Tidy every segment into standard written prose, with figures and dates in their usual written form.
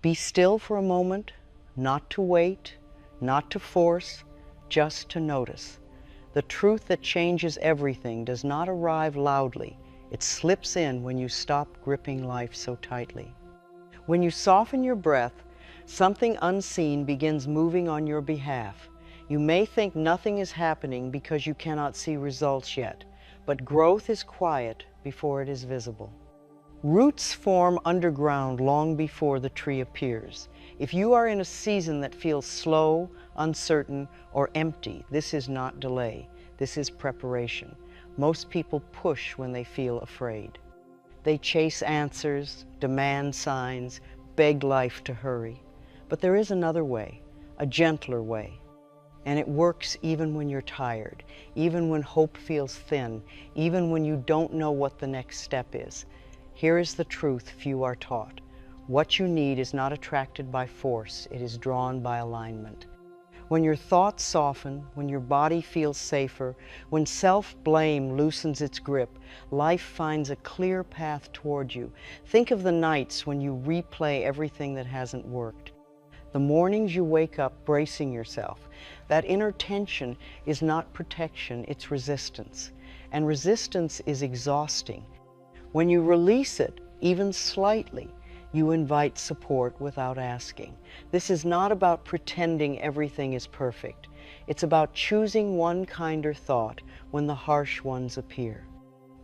Be still for a moment, not to wait, not to force, just to notice. The truth that changes everything does not arrive loudly. It slips in when you stop gripping life so tightly. When you soften your breath, something unseen begins moving on your behalf. You may think nothing is happening because you cannot see results yet, but growth is quiet before it is visible. Roots form underground long before the tree appears. If you are in a season that feels slow, uncertain, or empty, this is not delay. This is preparation. Most people push when they feel afraid. They chase answers, demand signs, beg life to hurry. But there is another way, a gentler way. And it works even when you're tired, even when hope feels thin, even when you don't know what the next step is. Here is the truth few are taught. What you need is not attracted by force, it is drawn by alignment. When your thoughts soften, when your body feels safer, when self-blame loosens its grip, life finds a clear path toward you. Think of the nights when you replay everything that hasn't worked. The mornings you wake up bracing yourself. That inner tension is not protection, it's resistance. And resistance is exhausting. When you release it, even slightly, you invite support without asking. This is not about pretending everything is perfect. It's about choosing one kinder thought when the harsh ones appear.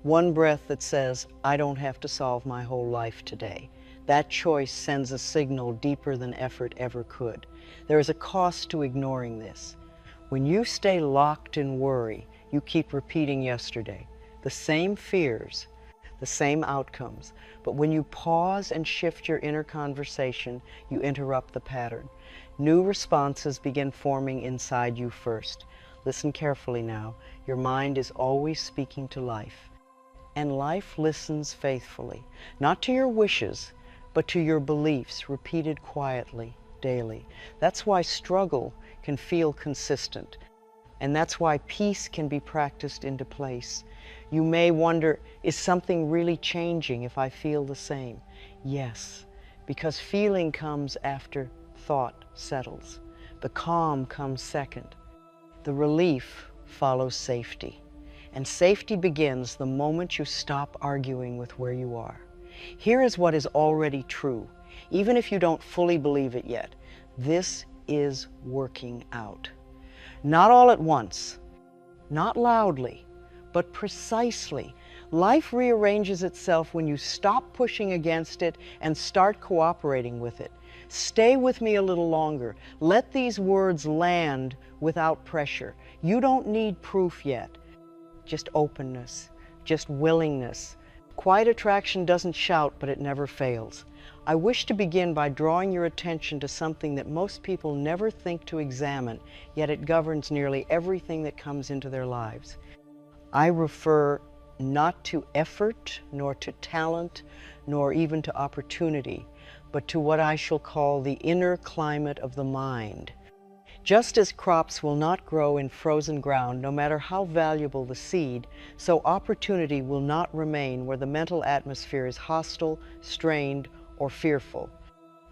One breath that says, I don't have to solve my whole life today. That choice sends a signal deeper than effort ever could. There is a cost to ignoring this. When you stay locked in worry, you keep repeating yesterday. The same fears, the same outcomes. But when you pause and shift your inner conversation, you interrupt the pattern. New responses begin forming inside you first. Listen carefully now. Your mind is always speaking to life. And life listens faithfully, not to your wishes, but to your beliefs, repeated quietly, daily. That's why struggle can feel consistent. And that's why peace can be practiced into place. You may wonder, is something really changing if I feel the same? Yes, because feeling comes after thought settles. The calm comes second. The relief follows safety. And safety begins the moment you stop arguing with where you are. Here is what is already true, even if you don't fully believe it yet. This is working out. Not all at once, not loudly, but precisely. Life rearranges itself when you stop pushing against it and start cooperating with it. Stay with me a little longer. Let these words land without pressure. You don't need proof yet. Just openness, just willingness. Quiet attraction doesn't shout, but it never fails. I wish to begin by drawing your attention to something that most people never think to examine, yet it governs nearly everything that comes into their lives. I refer not to effort, nor to talent, nor even to opportunity, but to what I shall call the inner climate of the mind. Just as crops will not grow in frozen ground, no matter how valuable the seed, so opportunity will not remain where the mental atmosphere is hostile, strained, or fearful.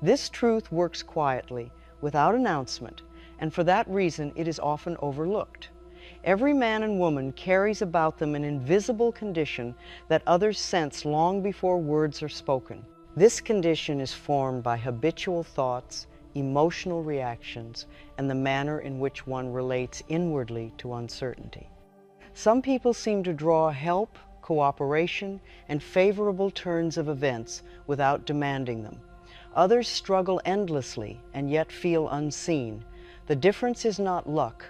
This truth works quietly, without announcement, and for that reason it is often overlooked. Every man and woman carries about them an invisible condition that others sense long before words are spoken. This condition is formed by habitual thoughts, emotional reactions, and the manner in which one relates inwardly to uncertainty. Some people seem to draw help, cooperation, and favorable turns of events without demanding them. Others struggle endlessly and yet feel unseen. The difference is not luck,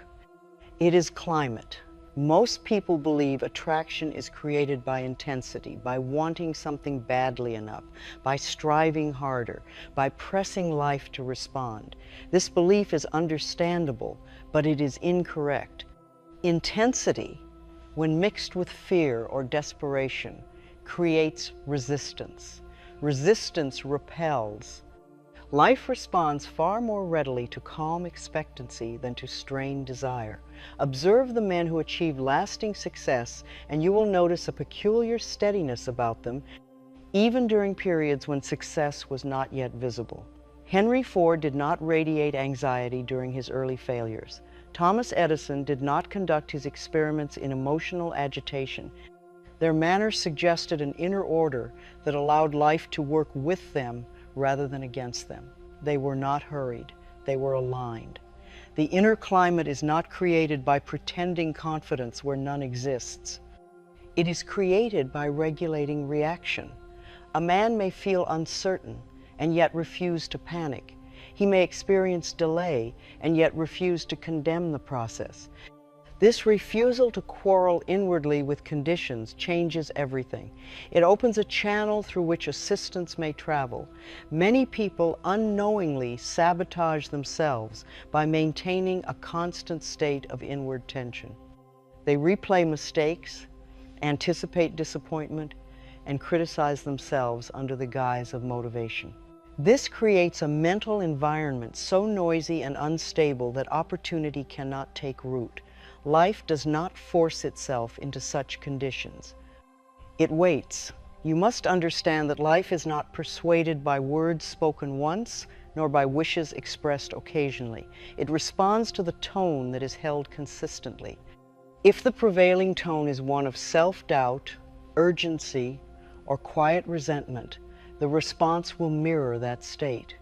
it is climate. Most people believe attraction is created by intensity, by wanting something badly enough, by striving harder, by pressing life to respond. This belief is understandable, but it is incorrect. Intensity, when mixed with fear or desperation, creates resistance. Resistance repels. Life responds far more readily to calm expectancy than to strained desire. Observe the men who achieve lasting success, and you will notice a peculiar steadiness about them, even during periods when success was not yet visible. Henry Ford did not radiate anxiety during his early failures. Thomas Edison did not conduct his experiments in emotional agitation. Their manner suggested an inner order that allowed life to work with them rather than against them. They were not hurried. They were aligned. The inner climate is not created by pretending confidence where none exists. It is created by regulating reaction. A man may feel uncertain and yet refuse to panic. He may experience delay and yet refuse to condemn the process. This refusal to quarrel inwardly with conditions changes everything. It opens a channel through which assistance may travel. Many people unknowingly sabotage themselves by maintaining a constant state of inward tension. They replay mistakes, anticipate disappointment, and criticize themselves under the guise of motivation. This creates a mental environment so noisy and unstable that opportunity cannot take root. Life does not force itself into such conditions. It waits. You must understand that life is not persuaded by words spoken once, nor by wishes expressed occasionally. It responds to the tone that is held consistently. If the prevailing tone is one of self-doubt, urgency, or quiet resentment, the response will mirror that state.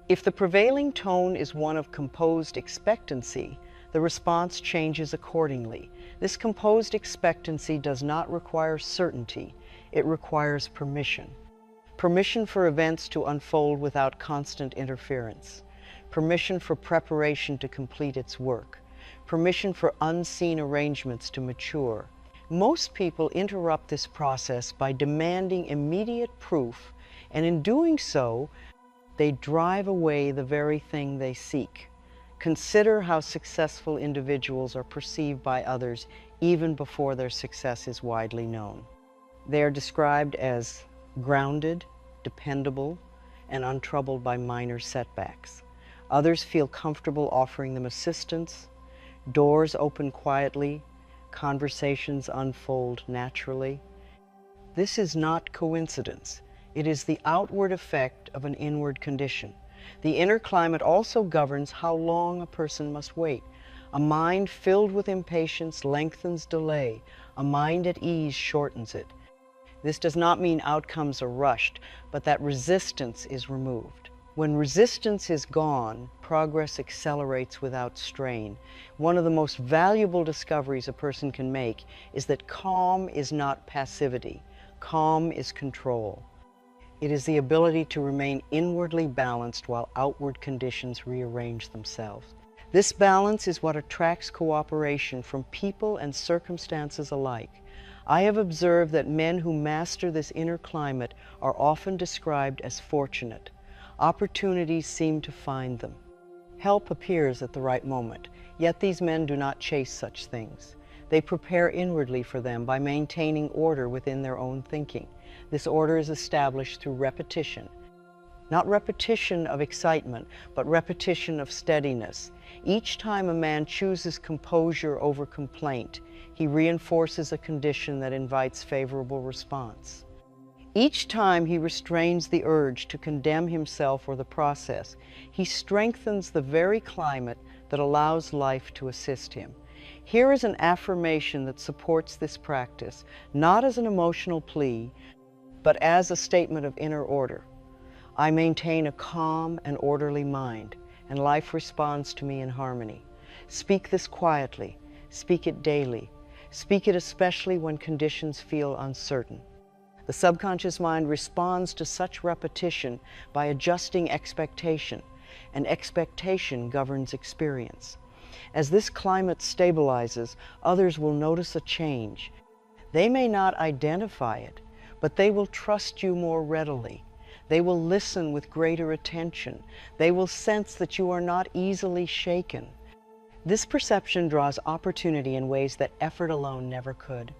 If the prevailing tone is one of composed expectancy, the response changes accordingly. This composed expectancy does not require certainty, it requires permission. Permission for events to unfold without constant interference. Permission for preparation to complete its work. Permission for unseen arrangements to mature. Most people interrupt this process by demanding immediate proof, and in doing so, they drive away the very thing they seek. Consider how successful individuals are perceived by others even before their success is widely known. They are described as grounded, dependable, and untroubled by minor setbacks. Others feel comfortable offering them assistance. Doors open quietly. Conversations unfold naturally. This is not coincidence. It is the outward effect of an inward condition. The inner climate also governs how long a person must wait. A mind filled with impatience lengthens delay. A mind at ease shortens it. This does not mean outcomes are rushed, but that resistance is removed. When resistance is gone, progress accelerates without strain. One of the most valuable discoveries a person can make is that calm is not passivity. Calm is control. It is the ability to remain inwardly balanced while outward conditions rearrange themselves. This balance is what attracts cooperation from people and circumstances alike. I have observed that men who master this inner climate are often described as fortunate. Opportunities seem to find them. Help appears at the right moment, yet these men do not chase such things. They prepare inwardly for them by maintaining order within their own thinking. This order is established through repetition. Not repetition of excitement, but repetition of steadiness. Each time a man chooses composure over complaint, he reinforces a condition that invites favorable response. Each time he restrains the urge to condemn himself or the process, he strengthens the very climate that allows life to assist him. Here is an affirmation that supports this practice, not as an emotional plea, but as a statement of inner order. I maintain a calm and orderly mind, and life responds to me in harmony. Speak this quietly. Speak it daily. Speak it especially when conditions feel uncertain. The subconscious mind responds to such repetition by adjusting expectation, and expectation governs experience. As this climate stabilizes, others will notice a change. They may not identify it, but they will trust you more readily. They will listen with greater attention. They will sense that you are not easily shaken. This perception draws opportunity in ways that effort alone never could.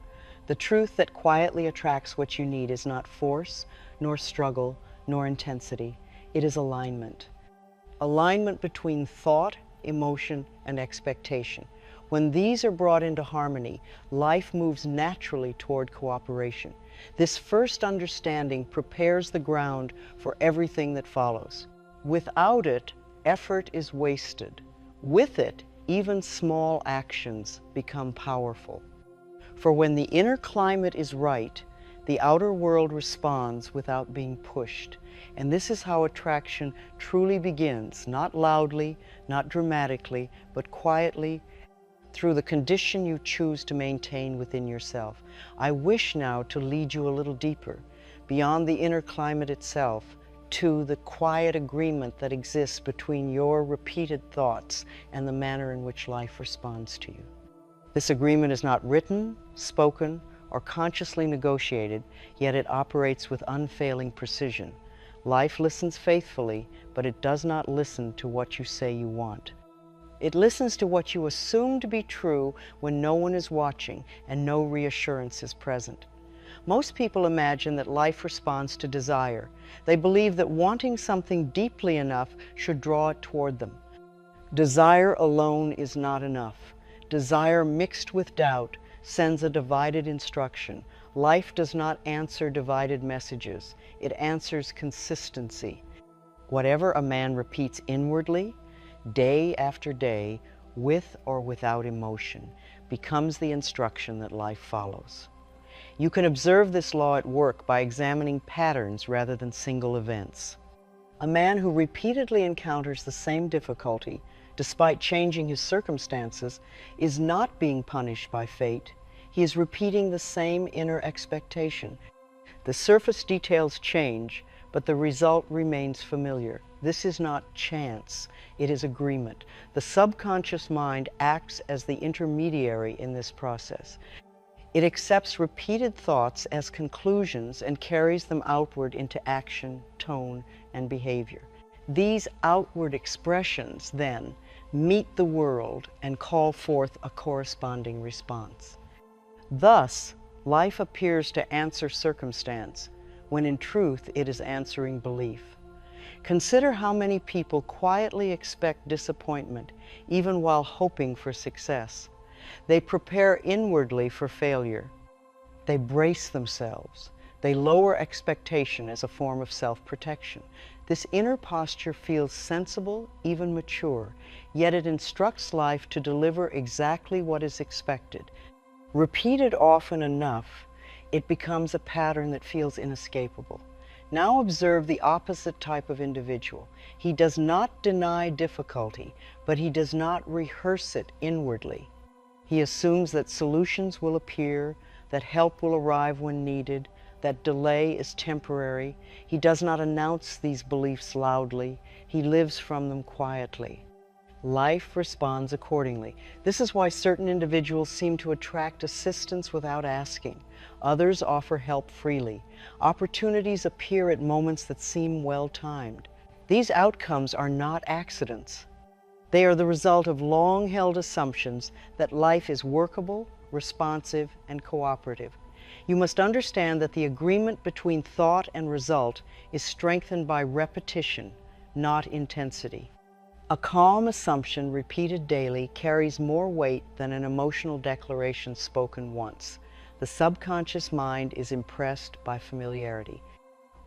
The truth that quietly attracts what you need is not force, nor struggle, nor intensity. It is alignment. Alignment between thought, emotion, and expectation. When these are brought into harmony, life moves naturally toward cooperation. This first understanding prepares the ground for everything that follows. Without it, effort is wasted. With it, even small actions become powerful. For when the inner climate is right, the outer world responds without being pushed. And this is how attraction truly begins, not loudly, not dramatically, but quietly, through the condition you choose to maintain within yourself. I wish now to lead you a little deeper, beyond the inner climate itself, to the quiet agreement that exists between your repeated thoughts and the manner in which life responds to you. This agreement is not written, spoken, or consciously negotiated, yet it operates with unfailing precision. Life listens faithfully, but it does not listen to what you say you want. It listens to what you assume to be true when no one is watching and no reassurance is present. Most people imagine that life responds to desire. They believe that wanting something deeply enough should draw it toward them. Desire alone is not enough. Desire mixed with doubt sends a divided instruction. Life does not answer divided messages. It answers consistency. Whatever a man repeats inwardly, day after day, with or without emotion, becomes the instruction that life follows. You can observe this law at work by examining patterns rather than single events. A man who repeatedly encounters the same difficulty, despite changing his circumstances, is not being punished by fate. He is repeating the same inner expectation. The surface details change, but the result remains familiar. This is not chance, it is agreement. The subconscious mind acts as the intermediary in this process. It accepts repeated thoughts as conclusions and carries them outward into action, tone, and behavior. These outward expressions, then, meet the world and call forth a corresponding response. Thus, life appears to answer circumstance, when in truth it is answering belief. Consider how many people quietly expect disappointment, even while hoping for success. They prepare inwardly for failure. They brace themselves. They lower expectation as a form of self-protection. This inner posture feels sensible, even mature, yet it instructs life to deliver exactly what is expected. Repeated often enough, it becomes a pattern that feels inescapable. Now observe the opposite type of individual. He does not deny difficulty, but he does not rehearse it inwardly. He assumes that solutions will appear, that help will arrive when needed, that delay is temporary. He does not announce these beliefs loudly. He lives from them quietly. Life responds accordingly. This is why certain individuals seem to attract assistance without asking. Others offer help freely. Opportunities appear at moments that seem well-timed. These outcomes are not accidents. They are the result of long-held assumptions that life is workable, responsive, and cooperative. You must understand that the agreement between thought and result is strengthened by repetition, not intensity. A calm assumption repeated daily carries more weight than an emotional declaration spoken once. The subconscious mind is impressed by familiarity.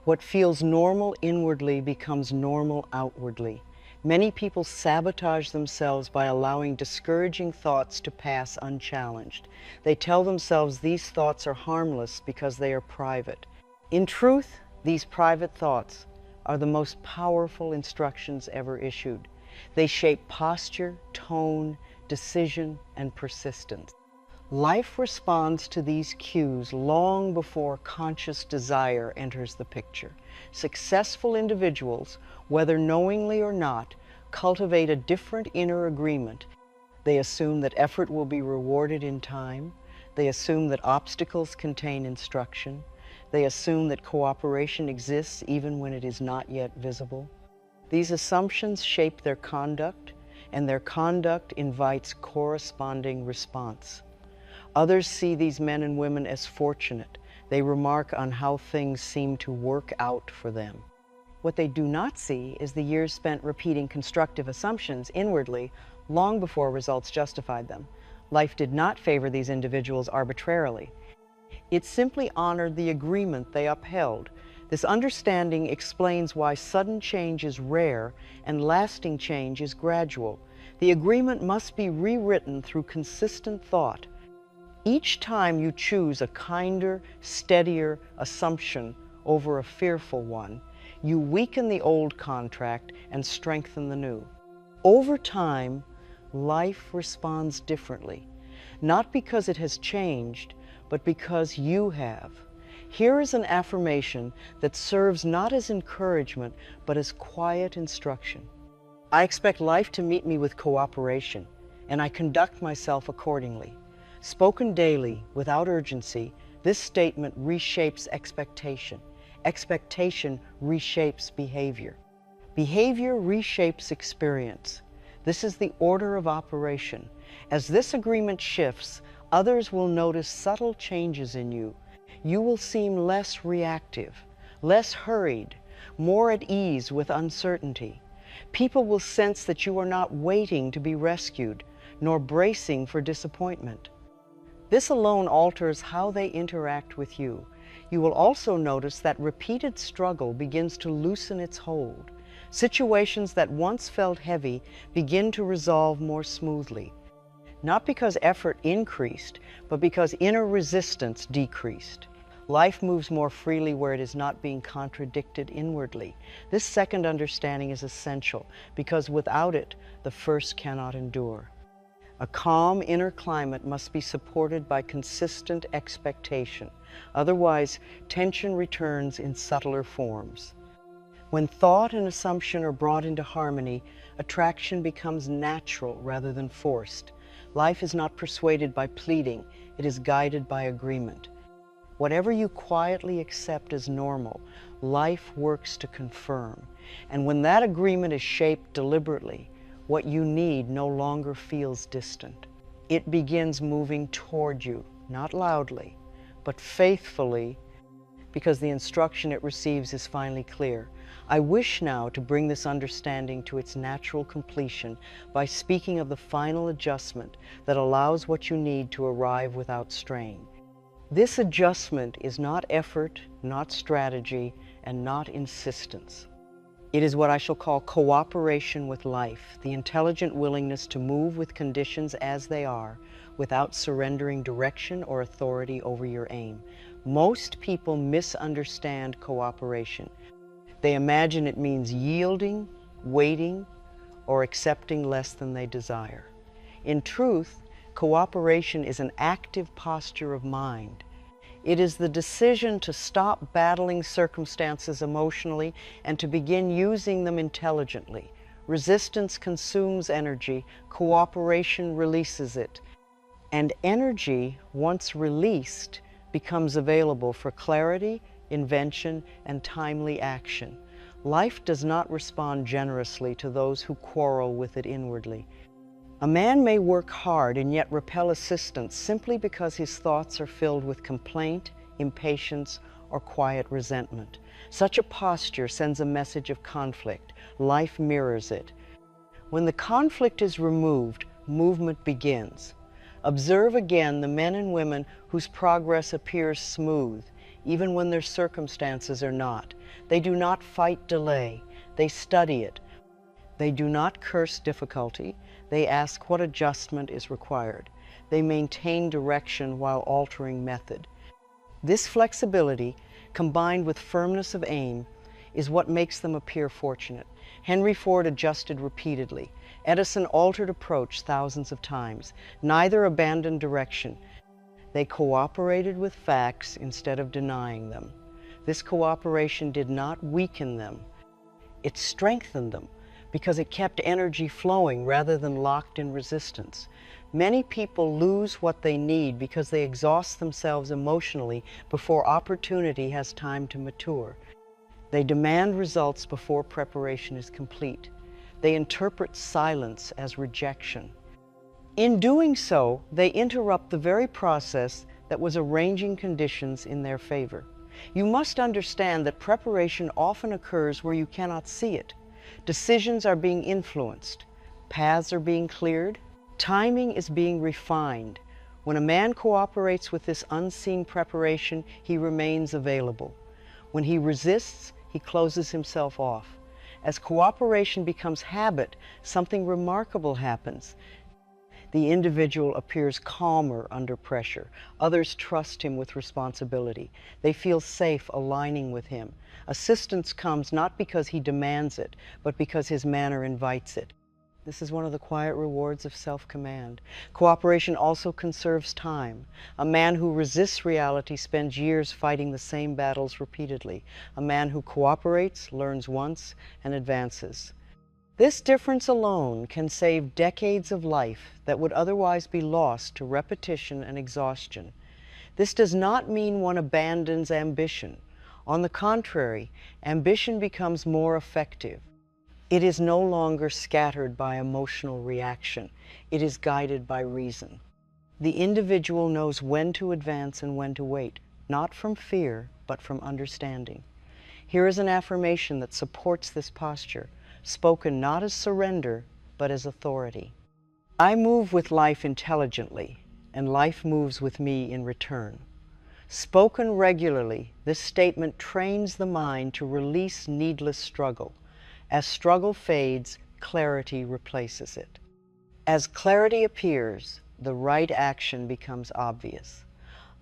What feels normal inwardly becomes normal outwardly. Many people sabotage themselves by allowing discouraging thoughts to pass unchallenged. They tell themselves these thoughts are harmless because they are private. In truth, these private thoughts are the most powerful instructions ever issued. They shape posture, tone, decision, and persistence. Life responds to these cues long before conscious desire enters the picture. Successful individuals, whether knowingly or not, cultivate a different inner agreement. They assume that effort will be rewarded in time. They assume that obstacles contain instruction. They assume that cooperation exists even when it is not yet visible. These assumptions shape their conduct, and their conduct invites corresponding response. Others see these men and women as fortunate. They remark on how things seem to work out for them. What they do not see is the years spent repeating constructive assumptions inwardly long before results justified them. Life did not favor these individuals arbitrarily. It simply honored the agreement they upheld. This understanding explains why sudden change is rare and lasting change is gradual. The agreement must be rewritten through consistent thought. Each time you choose a kinder, steadier assumption over a fearful one, you weaken the old contract and strengthen the new. Over time, life responds differently, not because it has changed, but because you have. Here is an affirmation that serves not as encouragement, but as quiet instruction. I expect life to meet me with cooperation, and I conduct myself accordingly. Spoken daily, without urgency, this statement reshapes expectation. Expectation reshapes behavior. Behavior reshapes experience. This is the order of operation. As this agreement shifts, others will notice subtle changes in you. You will seem less reactive, less hurried, more at ease with uncertainty. People will sense that you are not waiting to be rescued, nor bracing for disappointment. This alone alters how they interact with you. You will also notice that repeated struggle begins to loosen its hold. Situations that once felt heavy begin to resolve more smoothly, not because effort increased, but because inner resistance decreased. Life moves more freely where it is not being contradicted inwardly. This second understanding is essential because without it, the first cannot endure. A calm inner climate must be supported by consistent expectation. Otherwise, tension returns in subtler forms. When thought and assumption are brought into harmony, attraction becomes natural rather than forced. Life is not persuaded by pleading, it is guided by agreement. Whatever you quietly accept as normal, life works to confirm. And when that agreement is shaped deliberately, what you need no longer feels distant. It begins moving toward you, not loudly, but faithfully, because the instruction it receives is finally clear. I wish now to bring this understanding to its natural completion by speaking of the final adjustment that allows what you need to arrive without strain. This adjustment is not effort, not strategy, and not insistence. It is what I shall call cooperation with life, the intelligent willingness to move with conditions as they are, without surrendering direction or authority over your aim. Most people misunderstand cooperation. They imagine it means yielding, waiting, or accepting less than they desire. In truth, cooperation is an active posture of mind. It is the decision to stop battling circumstances emotionally and to begin using them intelligently. Resistance consumes energy, cooperation releases it. And energy, once released, becomes available for clarity, invention, and timely action. Life does not respond generously to those who quarrel with it inwardly. A man may work hard and yet repel assistance simply because his thoughts are filled with complaint, impatience, or quiet resentment. Such a posture sends a message of conflict. Life mirrors it. When the conflict is removed, movement begins. Observe again the men and women whose progress appears smooth, even when their circumstances are not. They do not fight delay. They study it. They do not curse difficulty. They ask what adjustment is required. They maintain direction while altering method. This flexibility, combined with firmness of aim, is what makes them appear fortunate. Henry Ford adjusted repeatedly. Edison altered approach thousands of times. Neither abandoned direction. They cooperated with facts instead of denying them. This cooperation did not weaken them. It strengthened them, because it kept energy flowing rather than locked in resistance. Many people lose what they need because they exhaust themselves emotionally before opportunity has time to mature. They demand results before preparation is complete. They interpret silence as rejection. In doing so, they interrupt the very process that was arranging conditions in their favor. You must understand that preparation often occurs where you cannot see it. Decisions are being influenced. Paths are being cleared. Timing is being refined. When a man cooperates with this unseen preparation, he remains available. When he resists, he closes himself off. As cooperation becomes habit, something remarkable happens. The individual appears calmer under pressure. Others trust him with responsibility. They feel safe aligning with him. Assistance comes not because he demands it, but because his manner invites it. This is one of the quiet rewards of self-command. Cooperation also conserves time. A man who resists reality spends years fighting the same battles repeatedly. A man who cooperates learns once and advances. This difference alone can save decades of life that would otherwise be lost to repetition and exhaustion. This does not mean one abandons ambition. On the contrary, ambition becomes more effective. It is no longer scattered by emotional reaction. It is guided by reason. The individual knows when to advance and when to wait, not from fear, but from understanding. Here is an affirmation that supports this posture, spoken not as surrender, but as authority. I move with life intelligently, and life moves with me in return. Spoken regularly, this statement trains the mind to release needless struggle. As struggle fades, clarity replaces it. As clarity appears, the right action becomes obvious.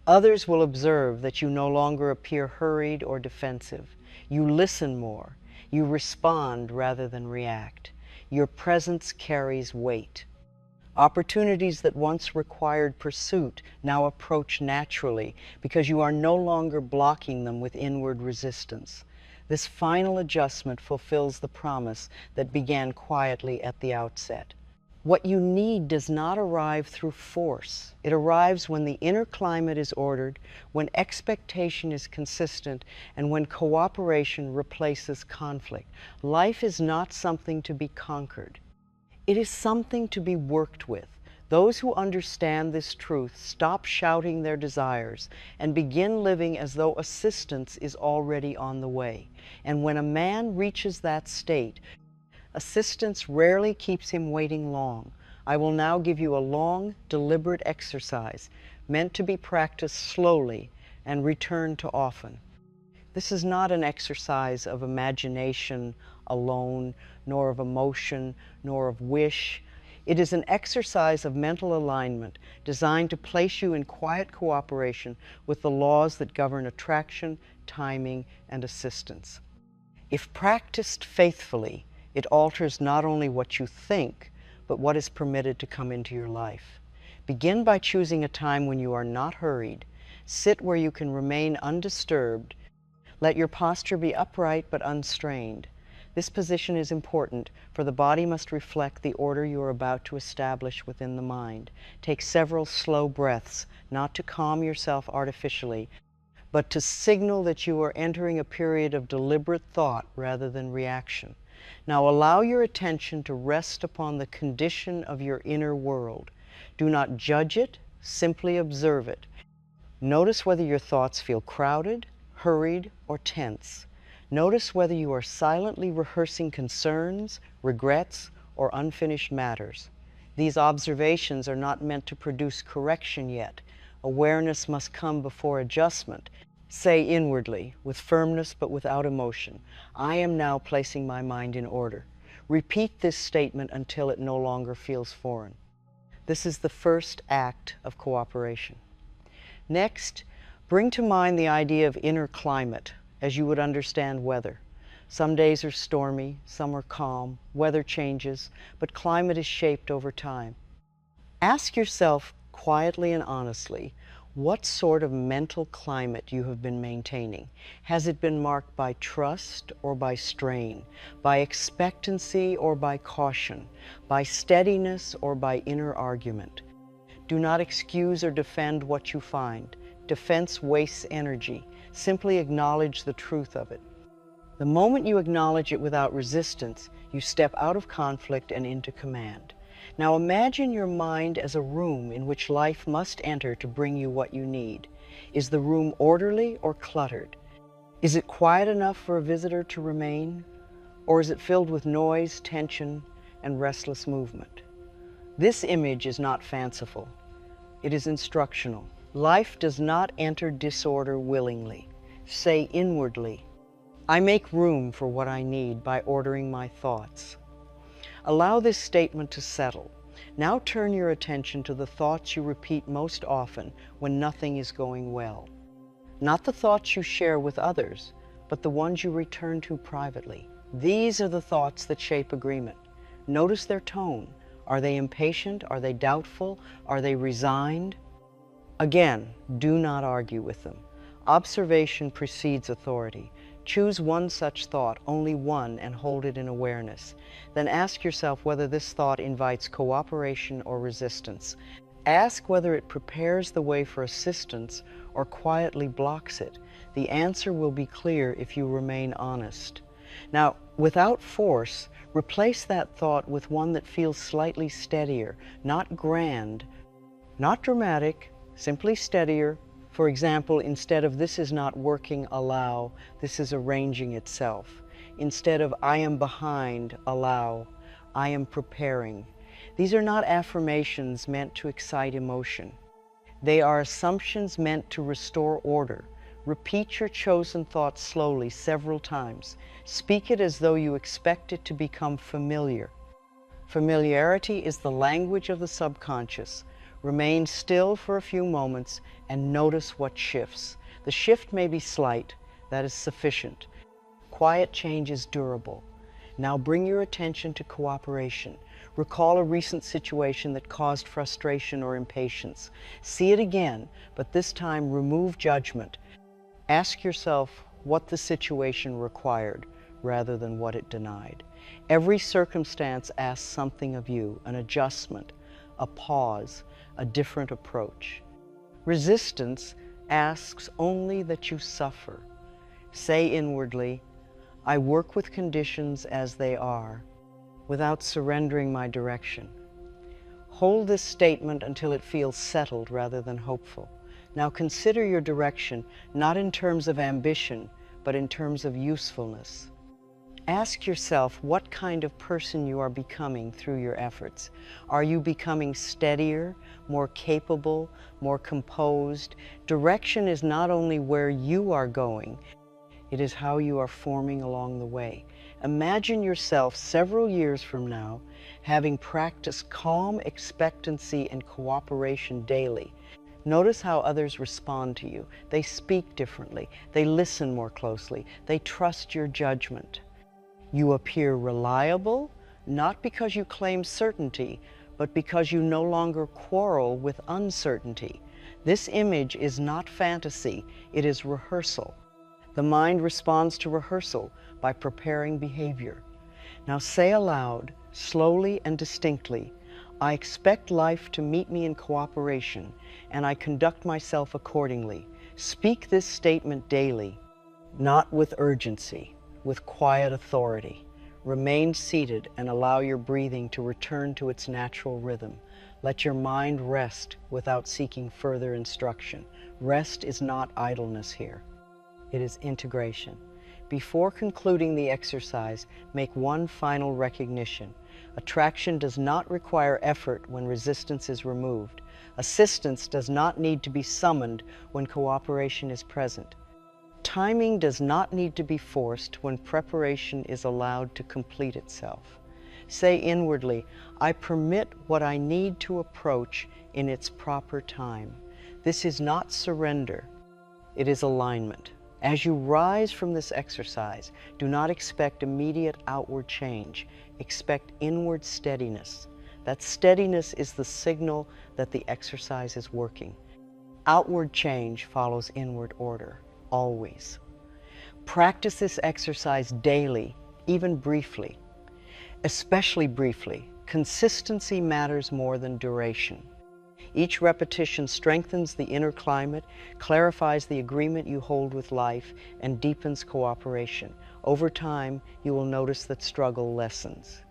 Others will observe that you no longer appear hurried or defensive. You listen more. You respond rather than react. Your presence carries weight. Opportunities that once required pursuit now approach naturally because you are no longer blocking them with inward resistance. This final adjustment fulfills the promise that began quietly at the outset. What you need does not arrive through force. It arrives when the inner climate is ordered, when expectation is consistent, and when cooperation replaces conflict. Life is not something to be conquered. It is something to be worked with. Those who understand this truth stop shouting their desires and begin living as though assistance is already on the way. And when a man reaches that state, assistance rarely keeps him waiting long. I will now give you a long, deliberate exercise meant to be practiced slowly and returned to often. This is not an exercise of imagination alone, nor of emotion, nor of wish. It is an exercise of mental alignment designed to place you in quiet cooperation with the laws that govern attraction, timing, and assistance. If practiced faithfully, it alters not only what you think, but what is permitted to come into your life. Begin by choosing a time when you are not hurried. Sit where you can remain undisturbed. Let your posture be upright but unstrained. This position is important, for the body must reflect the order you are about to establish within the mind. Take several slow breaths, not to calm yourself artificially, but to signal that you are entering a period of deliberate thought rather than reaction. Now allow your attention to rest upon the condition of your inner world. Do not judge it, simply observe it. Notice whether your thoughts feel crowded, hurried, or tense. Notice whether you are silently rehearsing concerns, regrets, or unfinished matters. These observations are not meant to produce correction yet. Awareness must come before adjustment. Say inwardly, with firmness but without emotion, I am now placing my mind in order. Repeat this statement until it no longer feels foreign. This is the first act of cooperation. Next, bring to mind the idea of inner climate, as you would understand weather. Some days are stormy, some are calm, weather changes, but climate is shaped over time. Ask yourself quietly and honestly what sort of mental climate you have been maintaining. Has it been marked by trust or by strain, by expectancy or by caution, by steadiness or by inner argument? Do not excuse or defend what you find. Defense wastes energy. Simply acknowledge the truth of it. The moment you acknowledge it without resistance, you step out of conflict and into command. Now imagine your mind as a room in which life must enter to bring you what you need. Is the room orderly or cluttered? Is it quiet enough for a visitor to remain? Or is it filled with noise, tension, and restless movement? This image is not fanciful. It is instructional. Life does not enter disorder willingly. Say inwardly, I make room for what I need by ordering my thoughts. Allow this statement to settle. Now turn your attention to the thoughts you repeat most often when nothing is going well. Not the thoughts you share with others, but the ones you return to privately. These are the thoughts that shape agreement. Notice their tone. Are they impatient? Are they doubtful? Are they resigned? Again, do not argue with them. Observation precedes authority. Choose one such thought, only one, and hold it in awareness. Then ask yourself whether this thought invites cooperation or resistance. Ask whether it prepares the way for assistance or quietly blocks it. The answer will be clear if you remain honest. Now, without force, replace that thought with one that feels slightly steadier, not grand, not dramatic, simply steadier. For example, instead of "this is not working," allow "this is arranging itself." Instead of "I am behind," allow "I am preparing." These are not affirmations meant to excite emotion. They are assumptions meant to restore order. Repeat your chosen thought slowly several times. Speak it as though you expect it to become familiar. Familiarity is the language of the subconscious. Remain still for a few moments and notice what shifts. The shift may be slight, that is sufficient. Quiet change is durable. Now bring your attention to cooperation. Recall a recent situation that caused frustration or impatience. See it again, but this time remove judgment. Ask yourself what the situation required rather than what it denied. Every circumstance asks something of you, an adjustment, a pause, a different approach. Resistance asks only that you suffer. Say inwardly, I work with conditions as they are, without surrendering my direction. Hold this statement until it feels settled rather than hopeful. Now consider your direction not in terms of ambition, but in terms of usefulness. Ask yourself what kind of person you are becoming through your efforts. Are you becoming steadier, more capable, more composed? Direction is not only where you are going, it is how you are forming along the way. Imagine yourself several years from now having practiced calm expectancy and cooperation daily. Notice how others respond to you. They speak differently. They listen more closely. They trust your judgment. You appear reliable, not because you claim certainty, but because you no longer quarrel with uncertainty. This image is not fantasy, it is rehearsal. The mind responds to rehearsal by preparing behavior. Now say aloud, slowly and distinctly, I expect life to meet me in cooperation, and I conduct myself accordingly. Speak this statement daily, not with urgency, with quiet authority. Remain seated and allow your breathing to return to its natural rhythm. Let your mind rest without seeking further instruction. Rest is not idleness here. It is integration. Before concluding the exercise, make one final recognition. Attraction does not require effort when resistance is removed. Assistance does not need to be summoned when cooperation is present. Timing does not need to be forced when preparation is allowed to complete itself. Say inwardly, I permit what I need to approach in its proper time. This is not surrender, it is alignment. As you rise from this exercise, do not expect immediate outward change. Expect inward steadiness. That steadiness is the signal that the exercise is working. Outward change follows inward order, always. Practice this exercise daily, even briefly. Especially briefly. Consistency matters more than duration. Each repetition strengthens the inner climate, clarifies the agreement you hold with life, and deepens cooperation. Over time, you will notice that struggle lessens.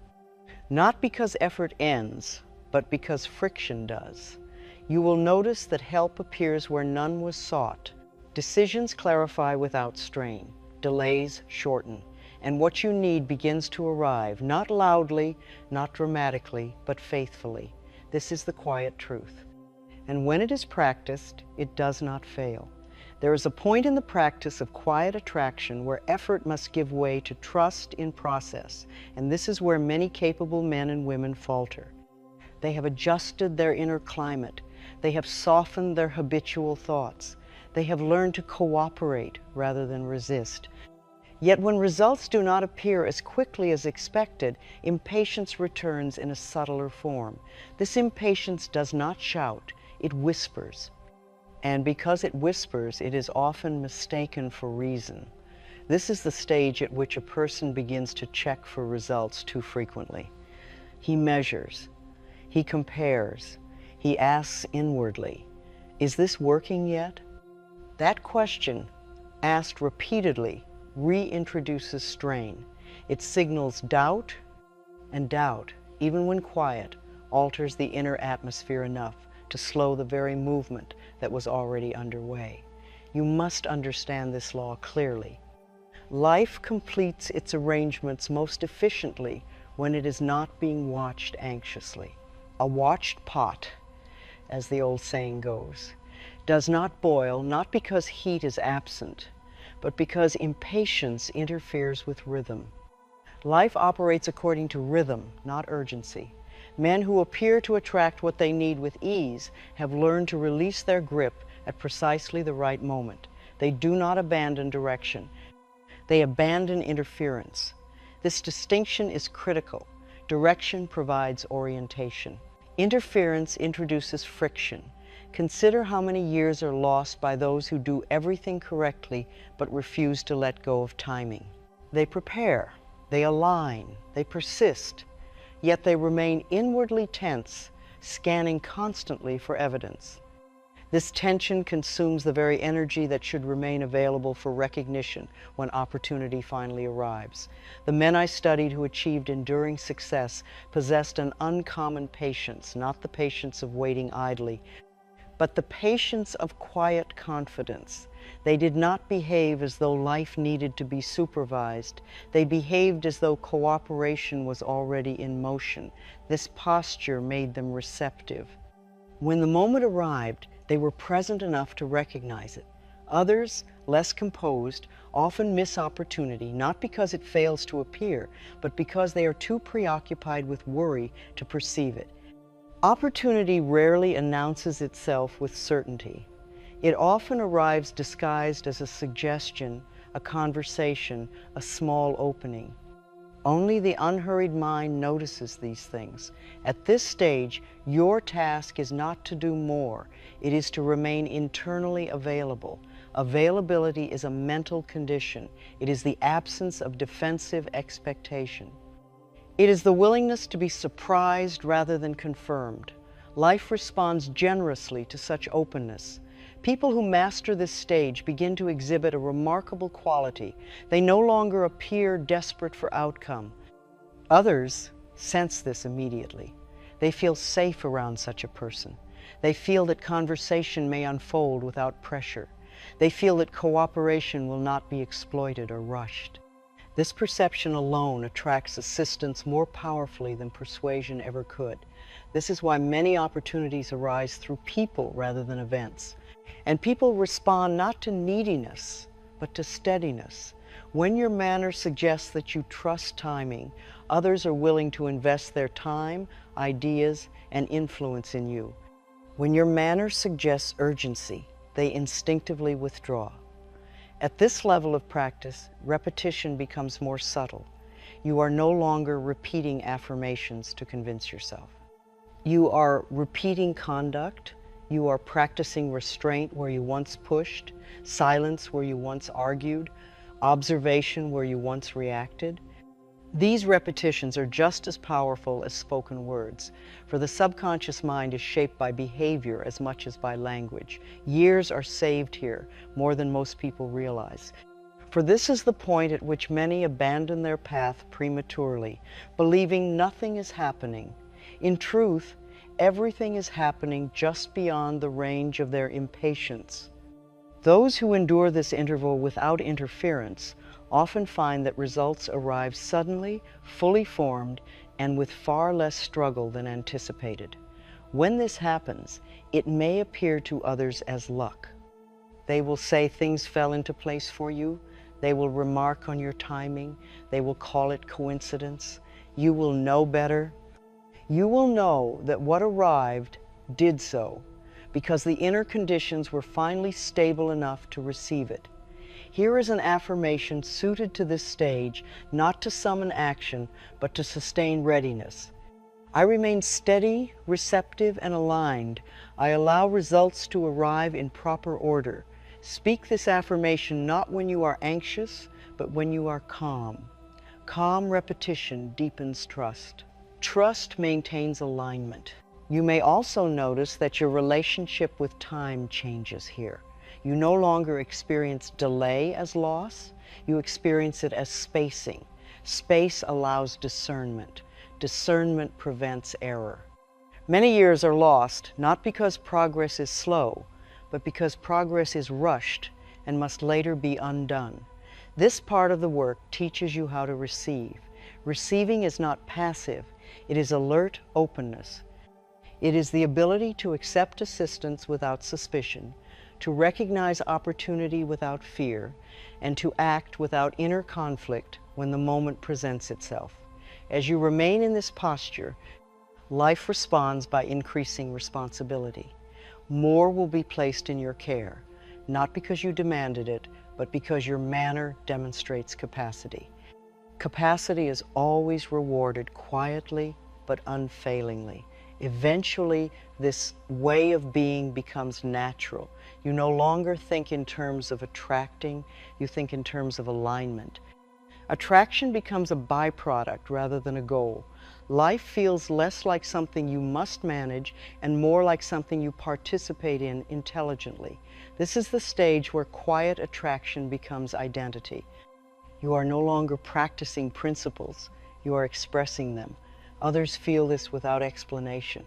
Not because effort ends, but because friction does. You will notice that help appears where none was sought. Decisions clarify without strain. Delays shorten. And what you need begins to arrive, not loudly, not dramatically, but faithfully. This is the quiet truth. And when it is practiced, it does not fail. There is a point in the practice of quiet attraction where effort must give way to trust in process, and this is where many capable men and women falter. They have adjusted their inner climate. They have softened their habitual thoughts. They have learned to cooperate rather than resist. Yet when results do not appear as quickly as expected, impatience returns in a subtler form. This impatience does not shout, it whispers. And because it whispers, it is often mistaken for reason. This is the stage at which a person begins to check for results too frequently. He measures, he compares, he asks inwardly, is this working yet? That question, asked repeatedly, reintroduces strain. It signals doubt, and doubt, even when quiet, alters the inner atmosphere enough to slow the very movement that was already underway. You must understand this law clearly. Life completes its arrangements most efficiently when it is not being watched anxiously. A watched pot, as the old saying goes, does not boil, not because heat is absent, but because impatience interferes with rhythm. Life operates according to rhythm, not urgency. Men who appear to attract what they need with ease have learned to release their grip at precisely the right moment. They do not abandon direction. They abandon interference. This distinction is critical. Direction provides orientation. Interference introduces friction. Consider how many years are lost by those who do everything correctly but refuse to let go of timing. They prepare, they align, they persist, yet they remain inwardly tense, scanning constantly for evidence. This tension consumes the very energy that should remain available for recognition when opportunity finally arrives. The men I studied who achieved enduring success possessed an uncommon patience, not the patience of waiting idly, but the patience of quiet confidence. They did not behave as though life needed to be supervised. They behaved as though cooperation was already in motion. This posture made them receptive. When the moment arrived, they were present enough to recognize it. Others, less composed, often miss opportunity, not because it fails to appear, but because they are too preoccupied with worry to perceive it. Opportunity rarely announces itself with certainty. It often arrives disguised as a suggestion, a conversation, a small opening. Only the unhurried mind notices these things. At this stage, your task is not to do more. It is to remain internally available. Availability is a mental condition. It is the absence of defensive expectation. It is the willingness to be surprised rather than confirmed. Life responds generously to such openness. People who master this stage begin to exhibit a remarkable quality. They no longer appear desperate for outcome. Others sense this immediately. They feel safe around such a person. They feel that conversation may unfold without pressure. They feel that cooperation will not be exploited or rushed. This perception alone attracts assistance more powerfully than persuasion ever could. This is why many opportunities arise through people rather than events. And people respond not to neediness, but to steadiness. When your manner suggests that you trust timing, others are willing to invest their time, ideas, and influence in you. When your manner suggests urgency, they instinctively withdraw. At this level of practice, repetition becomes more subtle. You are no longer repeating affirmations to convince yourself. You are repeating conduct. You are practicing restraint where you once pushed, silence where you once argued, observation where you once reacted. These repetitions are just as powerful as spoken words, for the subconscious mind is shaped by behavior as much as by language. Years are saved here, more than most people realize. For this is the point at which many abandon their path prematurely, believing nothing is happening. In truth, everything is happening just beyond the range of their impatience. Those who endure this interval without interference often find that results arrive suddenly, fully formed, and with far less struggle than anticipated. When this happens, it may appear to others as luck. They will say things fell into place for you. They will remark on your timing. They will call it coincidence. You will know better. You will know that what arrived did so because the inner conditions were finally stable enough to receive it. Here is an affirmation suited to this stage, not to summon action, but to sustain readiness. I remain steady, receptive, and aligned. I allow results to arrive in proper order. Speak this affirmation not when you are anxious, but when you are calm. Calm repetition deepens trust. Trust maintains alignment. You may also notice that your relationship with time changes here. You no longer experience delay as loss, you experience it as spacing. Space allows discernment. Discernment prevents error. Many years are lost, not because progress is slow, but because progress is rushed and must later be undone. This part of the work teaches you how to receive. Receiving is not passive, it is alert openness. It is the ability to accept assistance without suspicion, to recognize opportunity without fear, and to act without inner conflict when the moment presents itself. As you remain in this posture, life responds by increasing responsibility. More will be placed in your care, not because you demanded it, but because your manner demonstrates capacity. Capacity is always rewarded quietly but unfailingly. Eventually, this way of being becomes natural. You no longer think in terms of attracting, you think in terms of alignment. Attraction becomes a byproduct rather than a goal. Life feels less like something you must manage and more like something you participate in intelligently. This is the stage where quiet attraction becomes identity. You are no longer practicing principles, you are expressing them. Others feel this without explanation.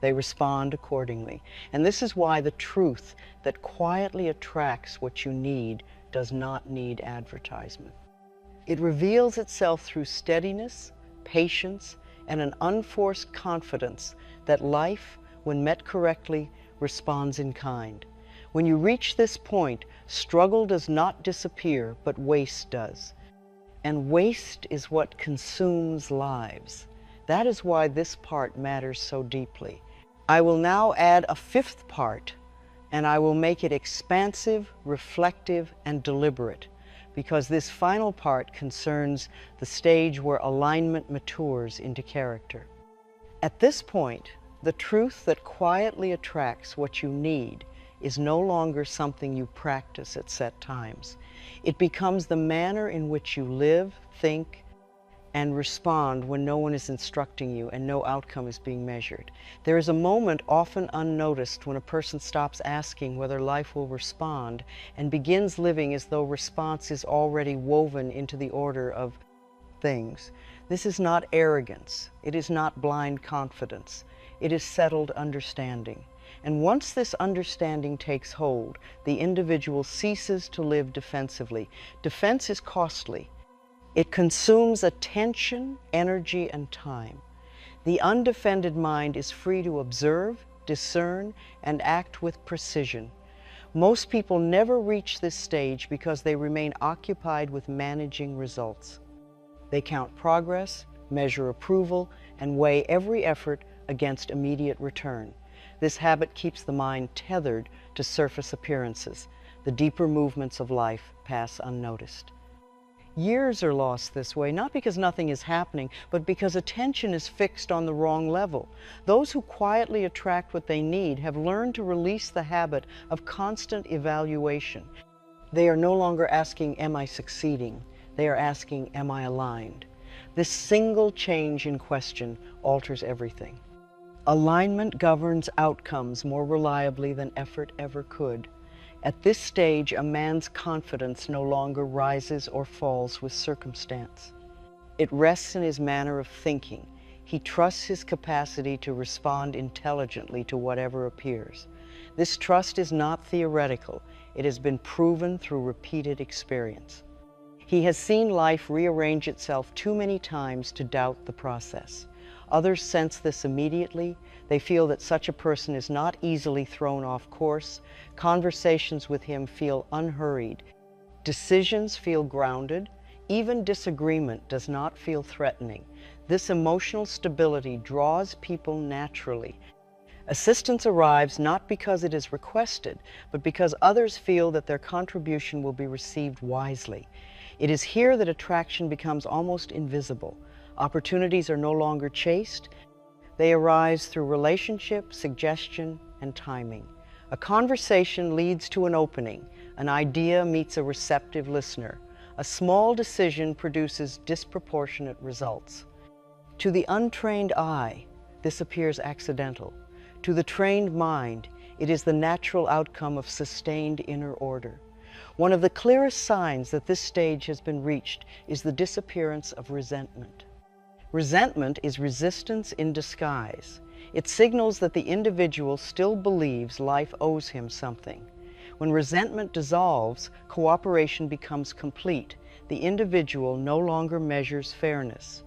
They respond accordingly. And this is why the truth that quietly attracts what you need does not need advertisement. It reveals itself through steadiness, patience, and an unforced confidence that life, when met correctly, responds in kind. When you reach this point, struggle does not disappear, but waste does. And waste is what consumes lives. That is why this part matters so deeply. I will now add a fifth part, and I will make it expansive, reflective, and deliberate, because this final part concerns the stage where alignment matures into character. At this point, the truth that quietly attracts what you need is no longer something you practice at set times. It becomes the manner in which you live, think, and respond when no one is instructing you and no outcome is being measured. There is a moment often unnoticed when a person stops asking whether life will respond and begins living as though response is already woven into the order of things. This is not arrogance. It is not blind confidence. It is settled understanding. And once this understanding takes hold, the individual ceases to live defensively. Defense is costly. It consumes attention, energy, and time. The undefended mind is free to observe, discern, and act with precision. Most people never reach this stage because they remain occupied with managing results. They count progress, measure approval, and weigh every effort against immediate return. This habit keeps the mind tethered to surface appearances. The deeper movements of life pass unnoticed. Years are lost this way, not because nothing is happening, but because attention is fixed on the wrong level. Those who quietly attract what they need have learned to release the habit of constant evaluation. They are no longer asking, am I succeeding? They are asking, am I aligned? This single change in question alters everything. Alignment governs outcomes more reliably than effort ever could. At this stage, a man's confidence no longer rises or falls with circumstance. It rests in his manner of thinking. He trusts his capacity to respond intelligently to whatever appears. This trust is not theoretical. It has been proven through repeated experience. He has seen life rearrange itself too many times to doubt the process. Others sense this immediately. They feel that such a person is not easily thrown off course. Conversations with him feel unhurried. Decisions feel grounded. Even disagreement does not feel threatening. This emotional stability draws people naturally. Assistance arrives not because it is requested, but because others feel that their contribution will be received wisely. It is here that attraction becomes almost invisible. Opportunities are no longer chased. They arise through relationship, suggestion, and timing. A conversation leads to an opening. An idea meets a receptive listener. A small decision produces disproportionate results. To the untrained eye, this appears accidental. To the trained mind, it is the natural outcome of sustained inner order. One of the clearest signs that this stage has been reached is the disappearance of resentment. Resentment is resistance in disguise. It signals that the individual still believes life owes him something. When resentment dissolves, cooperation becomes complete. The individual no longer measures fairness.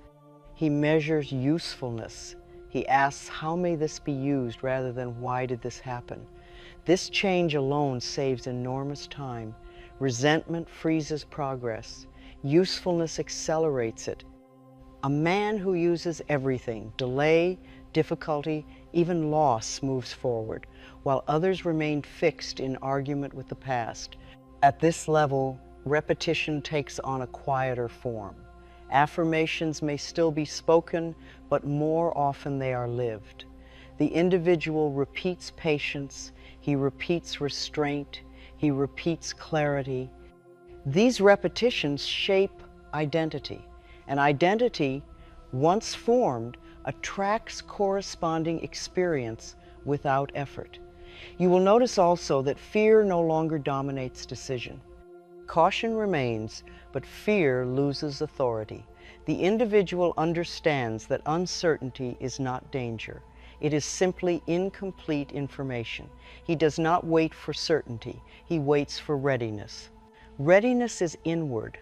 He measures usefulness. He asks, how may this be used, rather than why did this happen? This change alone saves enormous time. Resentment freezes progress. Usefulness accelerates it. A man who uses everything, delay, difficulty, even loss, moves forward, while others remain fixed in argument with the past. At this level, repetition takes on a quieter form. Affirmations may still be spoken, but more often they are lived. The individual repeats patience, he repeats restraint, he repeats clarity. These repetitions shape identity, and identity, once formed, attracts corresponding experience without effort. You will notice also that fear no longer dominates decision. Caution remains, but fear loses authority. The individual understands that uncertainty is not danger. It is simply incomplete information. He does not wait for certainty. He waits for readiness. Readiness is inward.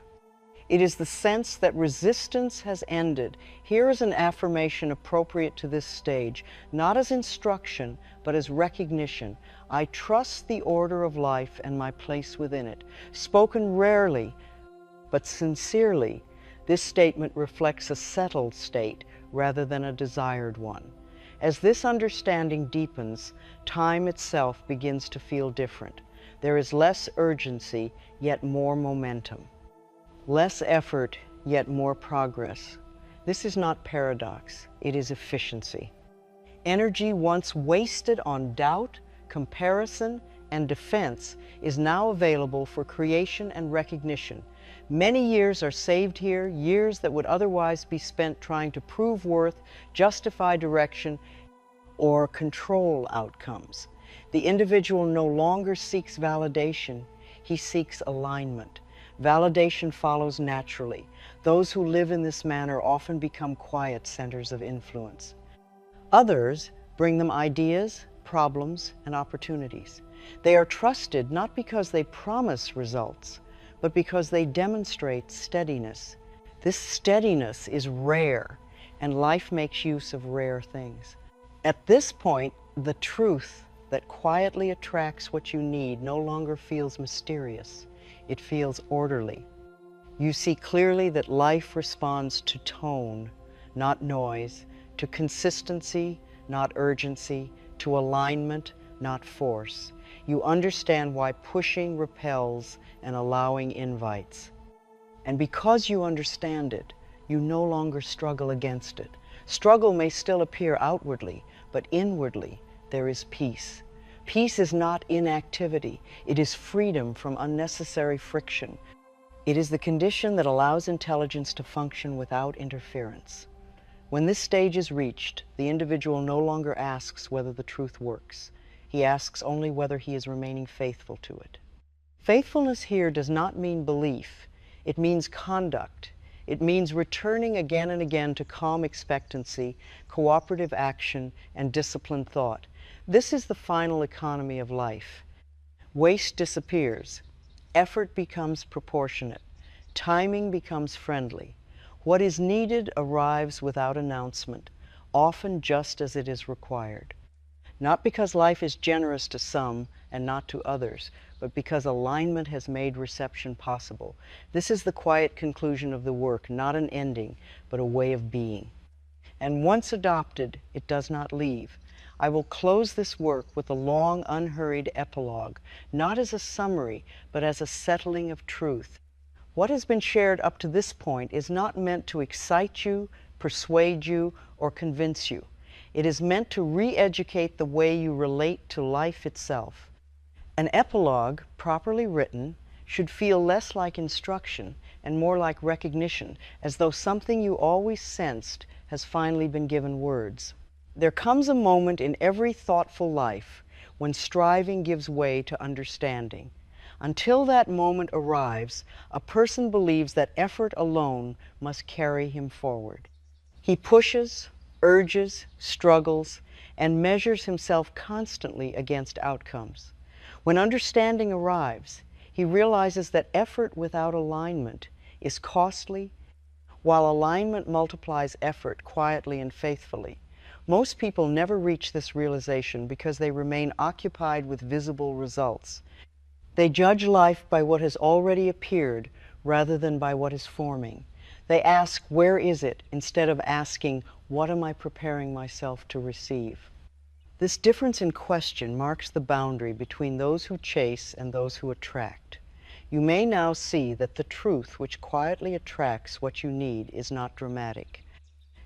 It is the sense that resistance has ended. Here is an affirmation appropriate to this stage, not as instruction, but as recognition. I trust the order of life and my place within it. Spoken rarely, but sincerely, this statement reflects a settled state rather than a desired one. As this understanding deepens, time itself begins to feel different. There is less urgency, yet more momentum. Less effort, yet more progress. This is not paradox, it is efficiency. Energy once wasted on doubt, comparison, and defense is now available for creation and recognition. Many years are saved here, years that would otherwise be spent trying to prove worth, justify direction, or control outcomes. The individual no longer seeks validation, he seeks alignment. Validation follows naturally. Those who live in this manner often become quiet centers of influence. Others bring them ideas, problems, and opportunities. They are trusted not because they promise results, but because they demonstrate steadiness. This steadiness is rare, and life makes use of rare things. At this point, the truth that quietly attracts what you need no longer feels mysterious. It feels orderly. You see clearly that life responds to tone, not noise, to consistency, not urgency, to alignment, not force. You understand why pushing repels and allowing invites. And because you understand it, you no longer struggle against it. Struggle may still appear outwardly, but inwardly there is peace. Peace is not inactivity. It is freedom from unnecessary friction. It is the condition that allows intelligence to function without interference. When this stage is reached, the individual no longer asks whether the truth works. He asks only whether he is remaining faithful to it. Faithfulness here does not mean belief. It means conduct. It means returning again and again to calm expectancy, cooperative action, and disciplined thought. This is the final economy of life. Waste disappears. Effort becomes proportionate. Timing becomes friendly. What is needed arrives without announcement. often just as it is required. Not because life is generous to some and not to others, but because alignment has made reception possible. This is the quiet conclusion of the work, not an ending, but a way of being. And once adopted, it does not leave. I will close this work with a long, unhurried epilogue, not as a summary, but as a settling of truth. What has been shared up to this point is not meant to excite you, persuade you, or convince you. It is meant to re-educate the way you relate to life itself. An epilogue, properly written, should feel less like instruction and more like recognition, as though something you always sensed has finally been given words. There comes a moment in every thoughtful life when striving gives way to understanding. Until that moment arrives, a person believes that effort alone must carry him forward. He pushes, urges, struggles, and measures himself constantly against outcomes. When understanding arrives, he realizes that effort without alignment is costly, while alignment multiplies effort quietly and faithfully. Most people never reach this realization because they remain occupied with visible results. They judge life by what has already appeared rather than by what is forming. They ask, "Where is it?" instead of asking, "What am I preparing myself to receive?" This difference in question marks the boundary between those who chase and those who attract. You may now see that the truth which quietly attracts what you need is not dramatic.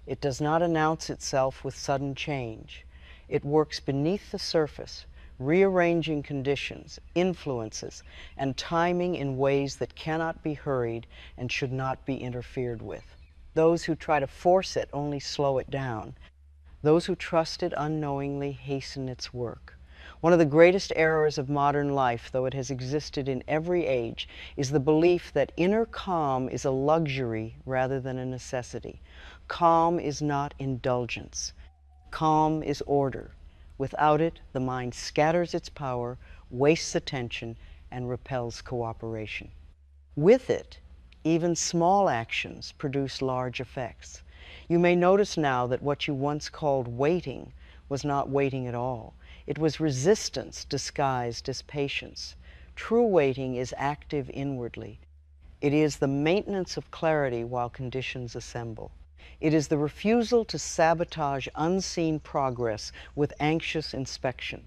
It does not announce itself with sudden change. It works beneath the surface, rearranging conditions, influences, and timing in ways that cannot be hurried and should not be interfered with. Those who try to force it only slow it down. Those who trust it unknowingly hasten its work. One of the greatest errors of modern life, though it has existed in every age, is the belief that inner calm is a luxury rather than a necessity. Calm is not indulgence. Calm is order. Without it, the mind scatters its power, wastes attention, and repels cooperation. With it, even small actions produce large effects. You may notice now that what you once called waiting was not waiting at all. It was resistance disguised as patience. True waiting is active inwardly. It is the maintenance of clarity while conditions assemble. It is the refusal to sabotage unseen progress with anxious inspection.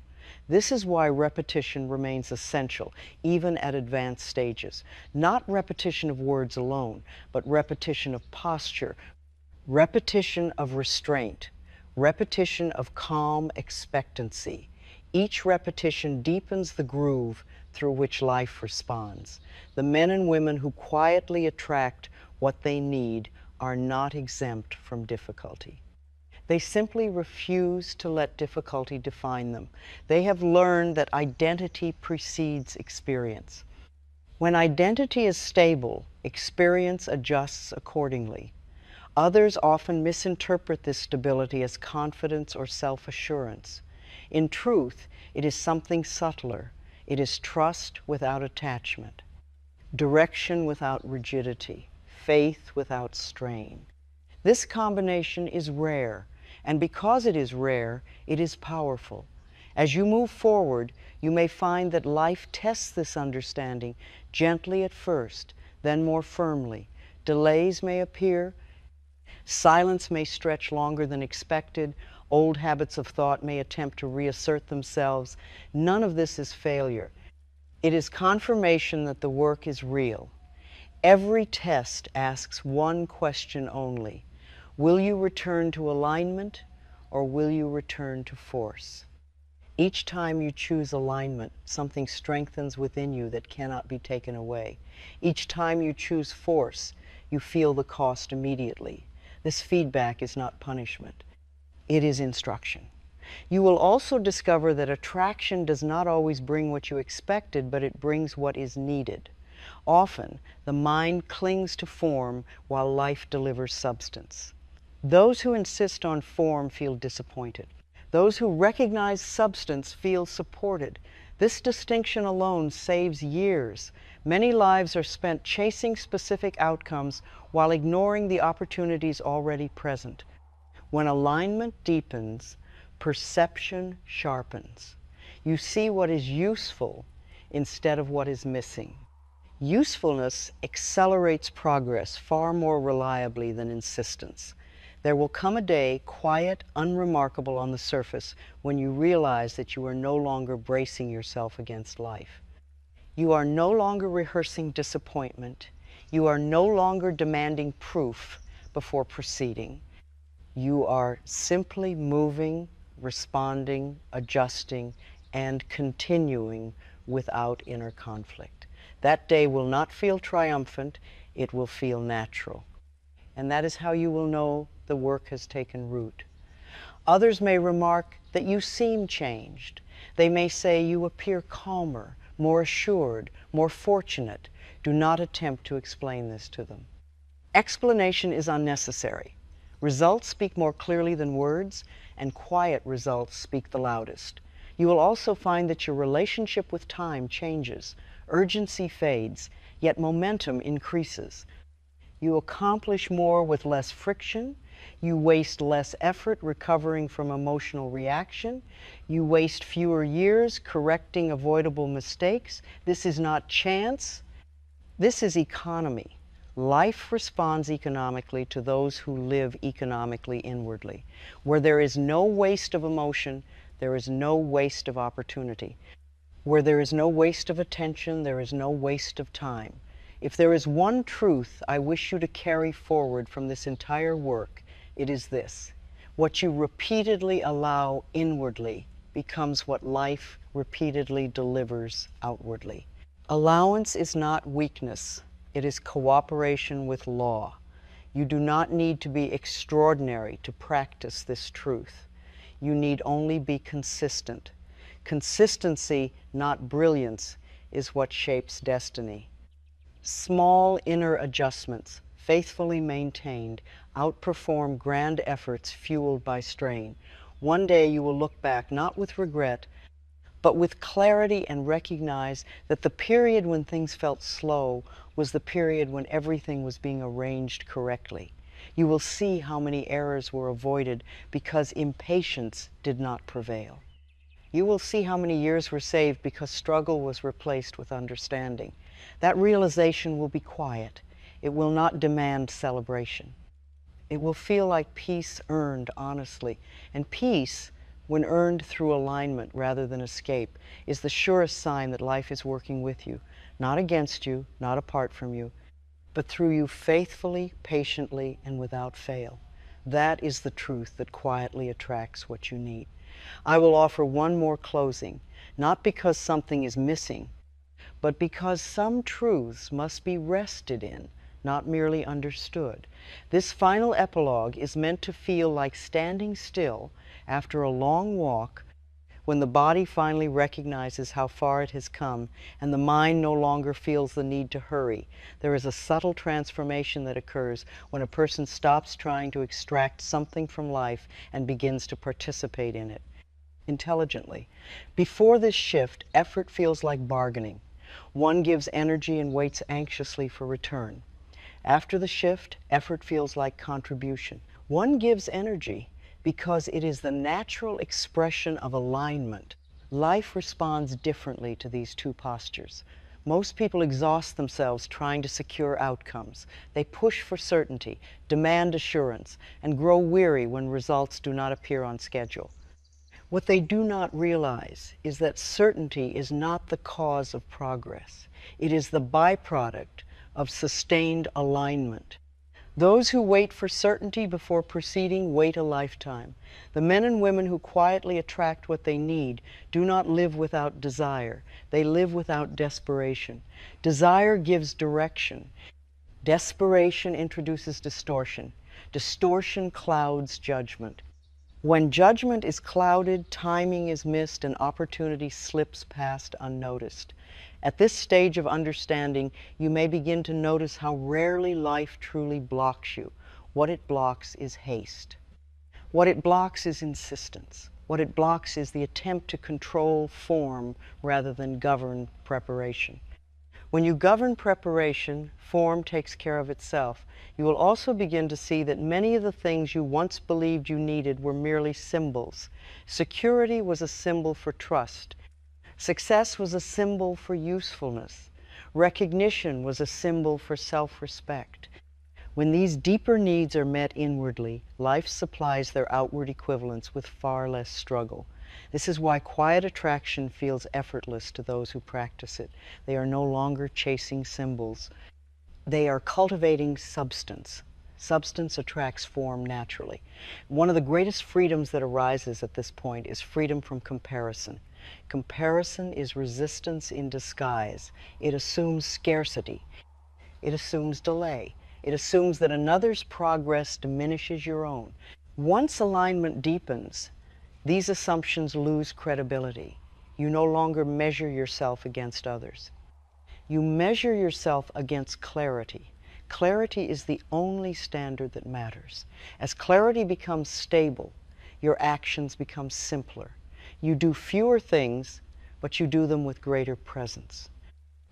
This is why repetition remains essential, even at advanced stages. Not repetition of words alone, but repetition of posture, repetition of restraint, repetition of calm expectancy. Each repetition deepens the groove through which life responds. The men and women who quietly attract what they need are not exempt from difficulty. They simply refuse to let difficulty define them. They have learned that identity precedes experience. When identity is stable, experience adjusts accordingly. Others often misinterpret this stability as confidence or self-assurance. In truth, it is something subtler. It is trust without attachment, direction without rigidity, faith without strain. This combination is rare, and because it is rare, it is powerful. As you move forward, you may find that life tests this understanding gently at first, then more firmly. Delays may appear, silence may stretch longer than expected, old habits of thought may attempt to reassert themselves. None of this is failure. It is confirmation that the work is real. Every test asks one question only: will you return to alignment, or will you return to force? Each time you choose alignment, something strengthens within you that cannot be taken away. Each time you choose force, you feel the cost immediately. This feedback is not punishment. It is instruction. You will also discover that attraction does not always bring what you expected, but it brings what is needed. Often, the mind clings to form while life delivers substance. Those who insist on form feel disappointed. Those who recognize substance feel supported. This distinction alone saves years. Many lives are spent chasing specific outcomes while ignoring the opportunities already present. When alignment deepens, perception sharpens. You see what is useful instead of what is missing. Usefulness accelerates progress far more reliably than insistence. There will come a day, quiet, unremarkable on the surface, when you realize that you are no longer bracing yourself against life. You are no longer rehearsing disappointment. You are no longer demanding proof before proceeding. You are simply moving, responding, adjusting, and continuing without inner conflict. That day will not feel triumphant, it will feel natural. And that is how you will know the work has taken root. Others may remark that you seem changed. They may say you appear calmer, more assured, more fortunate. Do not attempt to explain this to them. Explanation is unnecessary. Results speak more clearly than words, and quiet results speak the loudest. You will also find that your relationship with time changes. Urgency fades, yet momentum increases. You accomplish more with less friction. You waste less effort recovering from emotional reaction. You waste fewer years correcting avoidable mistakes. This is not chance. This is economy. Life responds economically to those who live economically inwardly. Where there is no waste of emotion, there is no waste of opportunity. Where there is no waste of attention, there is no waste of time. If there is one truth I wish you to carry forward from this entire work, it is this: what you repeatedly allow inwardly becomes what life repeatedly delivers outwardly. Allowance is not weakness, it is cooperation with law. You do not need to be extraordinary to practice this truth. You need only be consistent. Consistency, not brilliance, is what shapes destiny. Small inner adjustments, faithfully maintained, outperform grand efforts fueled by strain. One day you will look back not with regret, but with clarity, and recognize that the period when things felt slow was the period when everything was being arranged correctly. You will see how many errors were avoided because impatience did not prevail. You will see how many years were saved because struggle was replaced with understanding. That realization will be quiet. It will not demand celebration. It will feel like peace earned honestly. And peace, when earned through alignment rather than escape, is the surest sign that life is working with you, not against you, not apart from you, but through you faithfully, patiently, and without fail. That is the truth that quietly attracts what you need. I will offer one more closing, not because something is missing, but because some truths must be rested in, not merely understood. This final epilogue is meant to feel like standing still after a long walk, when the body finally recognizes how far it has come and the mind no longer feels the need to hurry. There is a subtle transformation that occurs when a person stops trying to extract something from life and begins to participate in it intelligently. Before this shift, effort feels like bargaining. One gives energy and waits anxiously for return. After the shift, effort feels like contribution. One gives energy because it is the natural expression of alignment. Life responds differently to these two postures. Most people exhaust themselves trying to secure outcomes. They push for certainty, demand assurance, and grow weary when results do not appear on schedule. What they do not realize is that certainty is not the cause of progress. It is the byproduct of sustained alignment. Those who wait for certainty before proceeding wait a lifetime. The men and women who quietly attract what they need do not live without desire. They live without desperation. Desire gives direction. Desperation introduces distortion. Distortion clouds judgment. When judgment is clouded, timing is missed, and opportunity slips past unnoticed. At this stage of understanding, you may begin to notice how rarely life truly blocks you. What it blocks is haste. What it blocks is insistence. What it blocks is the attempt to control form rather than govern preparation. When you govern preparation, form takes care of itself. You will also begin to see that many of the things you once believed you needed were merely symbols. Security was a symbol for trust. Success was a symbol for usefulness. Recognition was a symbol for self-respect. When these deeper needs are met inwardly, life supplies their outward equivalents with far less struggle. This is why quiet attraction feels effortless to those who practice it. They are no longer chasing symbols. They are cultivating substance. Substance attracts form naturally. One of the greatest freedoms that arises at this point is freedom from comparison. Comparison is resistance in disguise. It assumes scarcity. It assumes delay. It assumes that another's progress diminishes your own. Once alignment deepens, these assumptions lose credibility. You no longer measure yourself against others. You measure yourself against clarity. Clarity is the only standard that matters. As clarity becomes stable, your actions become simpler. You do fewer things, but you do them with greater presence.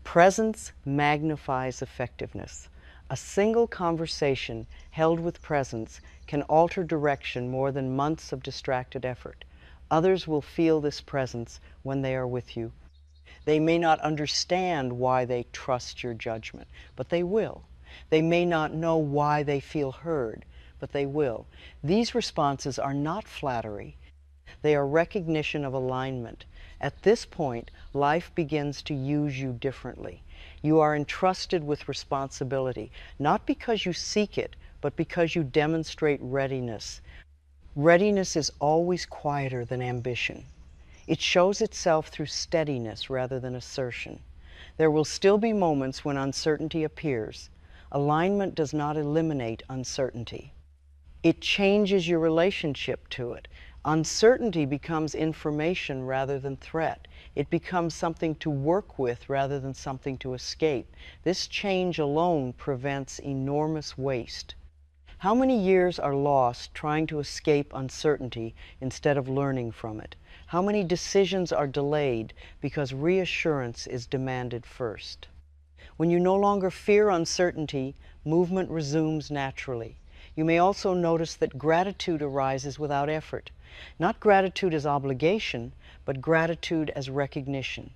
Presence magnifies effectiveness. A single conversation held with presence can alter direction more than months of distracted effort. Others will feel this presence when they are with you. They may not understand why they trust your judgment, but they will. They may not know why they feel heard, but they will. These responses are not flattery. They are recognition of alignment. At this point, life begins to use you differently. You are entrusted with responsibility, not because you seek it, but because you demonstrate readiness. Readiness is always quieter than ambition. It shows itself through steadiness rather than assertion. There will still be moments when uncertainty appears. Alignment does not eliminate uncertainty. It changes your relationship to it. Uncertainty becomes information rather than threat. It becomes something to work with rather than something to escape. This change alone prevents enormous waste. How many years are lost trying to escape uncertainty instead of learning from it? How many decisions are delayed because reassurance is demanded first? When you no longer fear uncertainty, movement resumes naturally. You may also notice that gratitude arises without effort. Not gratitude as obligation, but gratitude as recognition.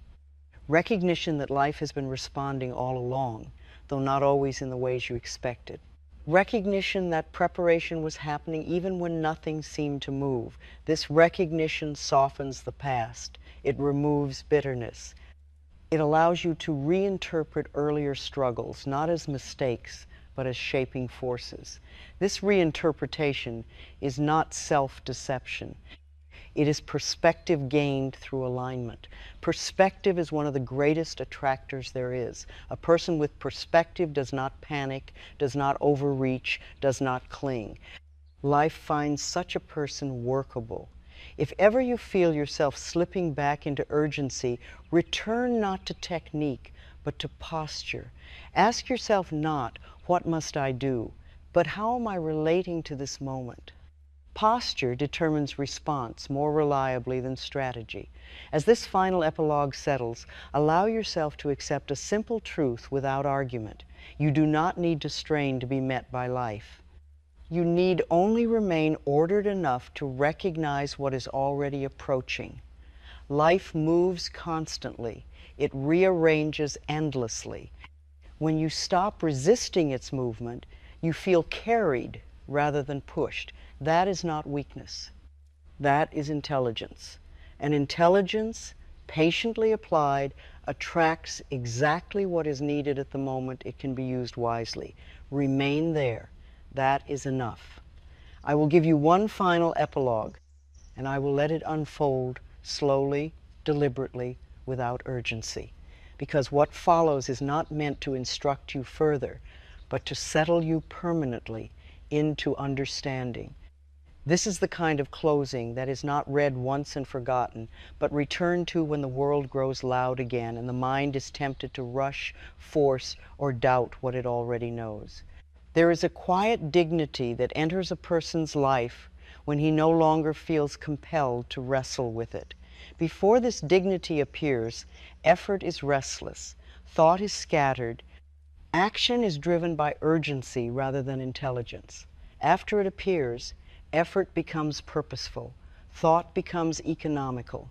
Recognition that life has been responding all along, though not always in the ways you expected. Recognition that preparation was happening even when nothing seemed to move. This recognition softens the past. It removes bitterness. It allows you to reinterpret earlier struggles, not as mistakes, but as shaping forces. This reinterpretation is not self-deception. It is perspective gained through alignment. Perspective is one of the greatest attractors there is. A person with perspective does not panic, does not overreach, does not cling. Life finds such a person workable. If ever you feel yourself slipping back into urgency, return not to technique, but to posture. Ask yourself not, what must I do, but how am I relating to this moment? Posture determines response more reliably than strategy. As this final epilogue settles, allow yourself to accept a simple truth without argument. You do not need to strain to be met by life. You need only remain ordered enough to recognize what is already approaching. Life moves constantly. It rearranges endlessly. When you stop resisting its movement, you feel carried rather than pushed. That is not weakness. That is intelligence. And intelligence, patiently applied, attracts exactly what is needed at the moment it can be used wisely. Remain there. That is enough. I will give you one final epilogue, and I will let it unfold slowly, deliberately, without urgency. Because what follows is not meant to instruct you further, but to settle you permanently into understanding. This is the kind of closing that is not read once and forgotten, but returned to when the world grows loud again and the mind is tempted to rush, force, or doubt what it already knows. There is a quiet dignity that enters a person's life when he no longer feels compelled to wrestle with it. Before this dignity appears, effort is restless. Thought is scattered. Action is driven by urgency rather than intelligence. After it appears, effort becomes purposeful. Thought becomes economical.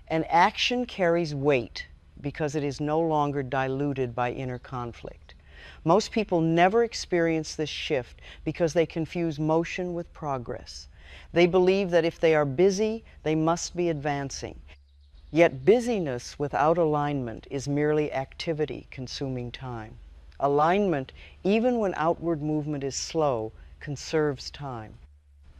And action carries weight because it is no longer diluted by inner conflict. Most people never experience this shift because they confuse motion with progress. They believe that if they are busy, they must be advancing. Yet busyness without alignment is merely activity consuming time. Alignment, even when outward movement is slow, conserves time.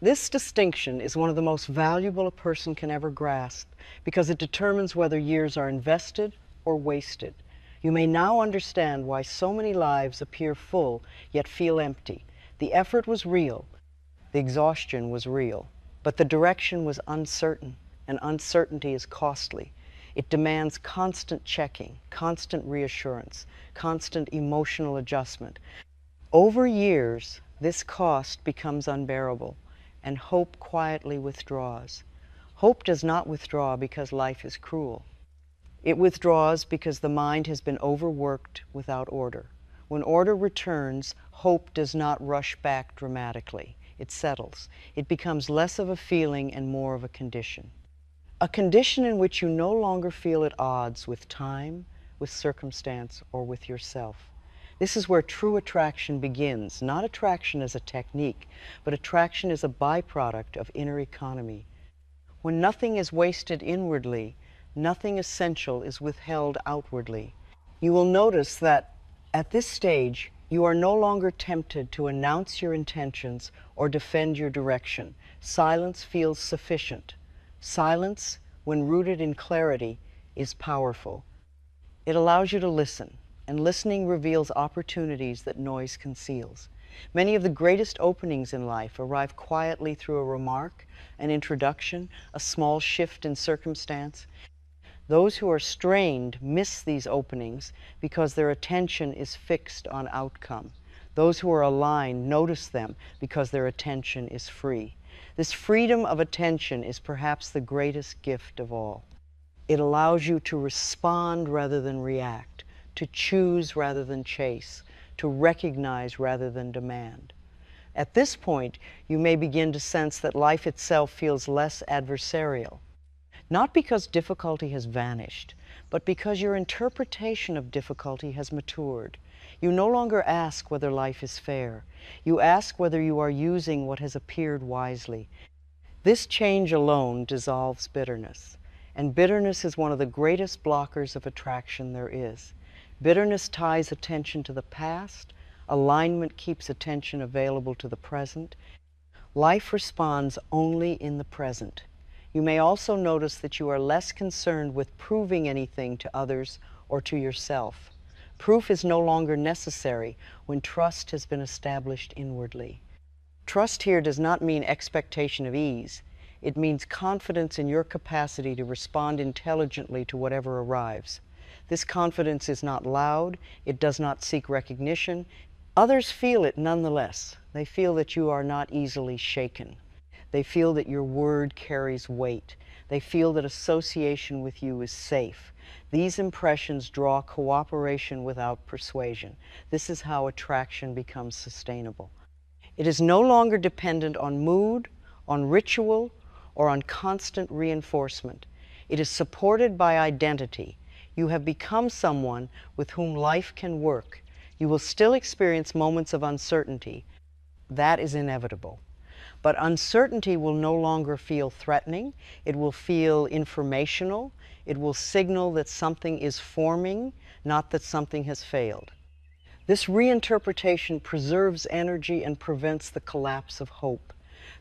This distinction is one of the most valuable a person can ever grasp because it determines whether years are invested or wasted. You may now understand why so many lives appear full yet feel empty. The effort was real, the exhaustion was real, but the direction was uncertain, and uncertainty is costly. It demands constant checking, constant reassurance, constant emotional adjustment. Over years, this cost becomes unbearable, and hope quietly withdraws. Hope does not withdraw because life is cruel. It withdraws because the mind has been overworked without order. When order returns, hope does not rush back dramatically. It settles. It becomes less of a feeling and more of a condition. A condition in which you no longer feel at odds with time, with circumstance, or with yourself. This is where true attraction begins, not attraction as a technique, but attraction as a byproduct of inner economy. When nothing is wasted inwardly, nothing essential is withheld outwardly. You will notice that at this stage, you are no longer tempted to announce your intentions or defend your direction. Silence feels sufficient. Silence, when rooted in clarity, is powerful. It allows you to listen, and listening reveals opportunities that noise conceals. Many of the greatest openings in life arrive quietly through a remark, an introduction, a small shift in circumstance. Those who are strained miss these openings because their attention is fixed on outcome. Those who are aligned notice them because their attention is free. This freedom of attention is perhaps the greatest gift of all. It allows you to respond rather than react, to choose rather than chase, to recognize rather than demand. At this point, you may begin to sense that life itself feels less adversarial. Not because difficulty has vanished, but because your interpretation of difficulty has matured. You no longer ask whether life is fair. You ask whether you are using what has appeared wisely. This change alone dissolves bitterness. And bitterness is one of the greatest blockers of attraction there is. Bitterness ties attention to the past. Alignment keeps attention available to the present. Life responds only in the present. You may also notice that you are less concerned with proving anything to others or to yourself. Proof is no longer necessary when trust has been established inwardly. Trust here does not mean expectation of ease. It means confidence in your capacity to respond intelligently to whatever arrives. This confidence is not loud. It does not seek recognition. Others feel it nonetheless. They feel that you are not easily shaken. They feel that your word carries weight. They feel that association with you is safe. These impressions draw cooperation without persuasion. This is how attraction becomes sustainable. It is no longer dependent on mood, on ritual, or on constant reinforcement. It is supported by identity. You have become someone with whom life can work. You will still experience moments of uncertainty. That is inevitable. But uncertainty will no longer feel threatening. It will feel informational. It will signal that something is forming, not that something has failed. This reinterpretation preserves energy and prevents the collapse of hope.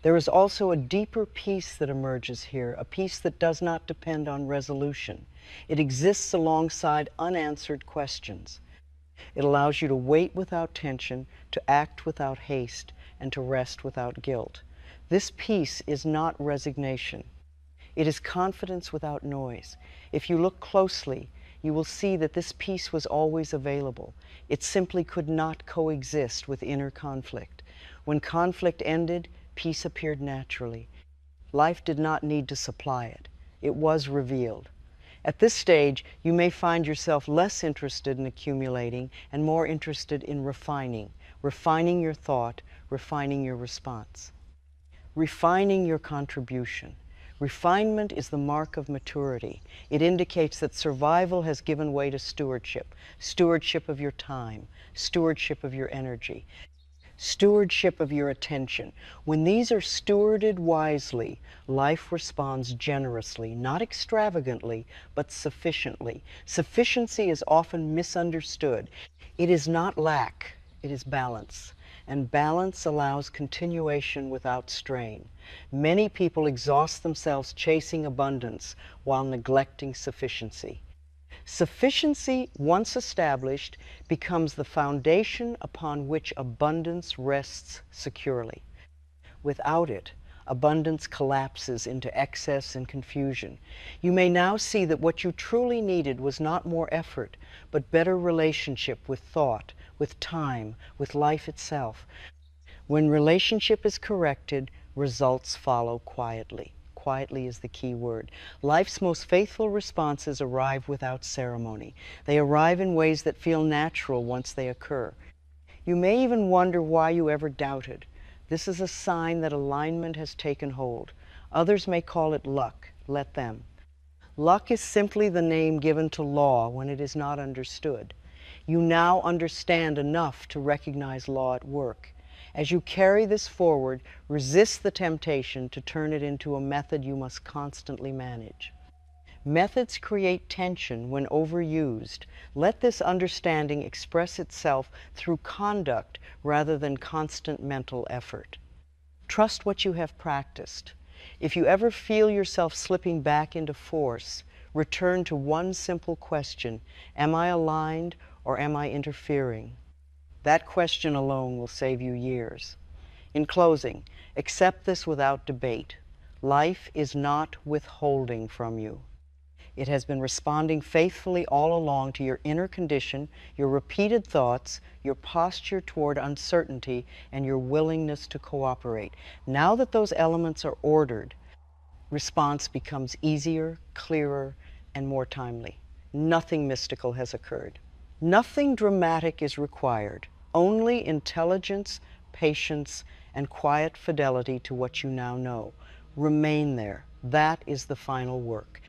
There is also a deeper peace that emerges here, a peace that does not depend on resolution. It exists alongside unanswered questions. It allows you to wait without tension, to act without haste, and to rest without guilt. This peace is not resignation. It is confidence without noise. If you look closely, you will see that this peace was always available. It simply could not coexist with inner conflict. When conflict ended, peace appeared naturally. Life did not need to supply it. It was revealed. At this stage, you may find yourself less interested in accumulating and more interested in refining your thought, refining your response, refining your contribution. Refinement is the mark of maturity. It indicates that survival has given way to stewardship, stewardship of your time, stewardship of your energy, stewardship of your attention. When these are stewarded wisely, life responds generously, not extravagantly, but sufficiently. Sufficiency is often misunderstood. It is not lack, it is balance. And balance allows continuation without strain. Many people exhaust themselves chasing abundance while neglecting sufficiency. Sufficiency, once established, becomes the foundation upon which abundance rests securely. Without it, abundance collapses into excess and confusion. You may now see that what you truly needed was not more effort, but better relationship with thought, with time, with life itself. When relationship is corrected, results follow quietly. Quietly is the key word. Life's most faithful responses arrive without ceremony. They arrive in ways that feel natural once they occur. You may even wonder why you ever doubted. This is a sign that alignment has taken hold. Others may call it luck. Let them. Luck is simply the name given to law when it is not understood. You now understand enough to recognize law at work. As you carry this forward, resist the temptation to turn it into a method you must constantly manage. Methods create tension when overused. Let this understanding express itself through conduct rather than constant mental effort. Trust what you have practiced. If you ever feel yourself slipping back into force, return to one simple question: am I aligned or am I interfering? That question alone will save you years. In closing, accept this without debate. Life is not withholding from you. It has been responding faithfully all along to your inner condition, your repeated thoughts, your posture toward uncertainty, and your willingness to cooperate. Now that those elements are ordered, response becomes easier, clearer, and more timely. Nothing mystical has occurred. Nothing dramatic is required. Only intelligence, patience, and quiet fidelity to what you now know. Remain there. That is the final work.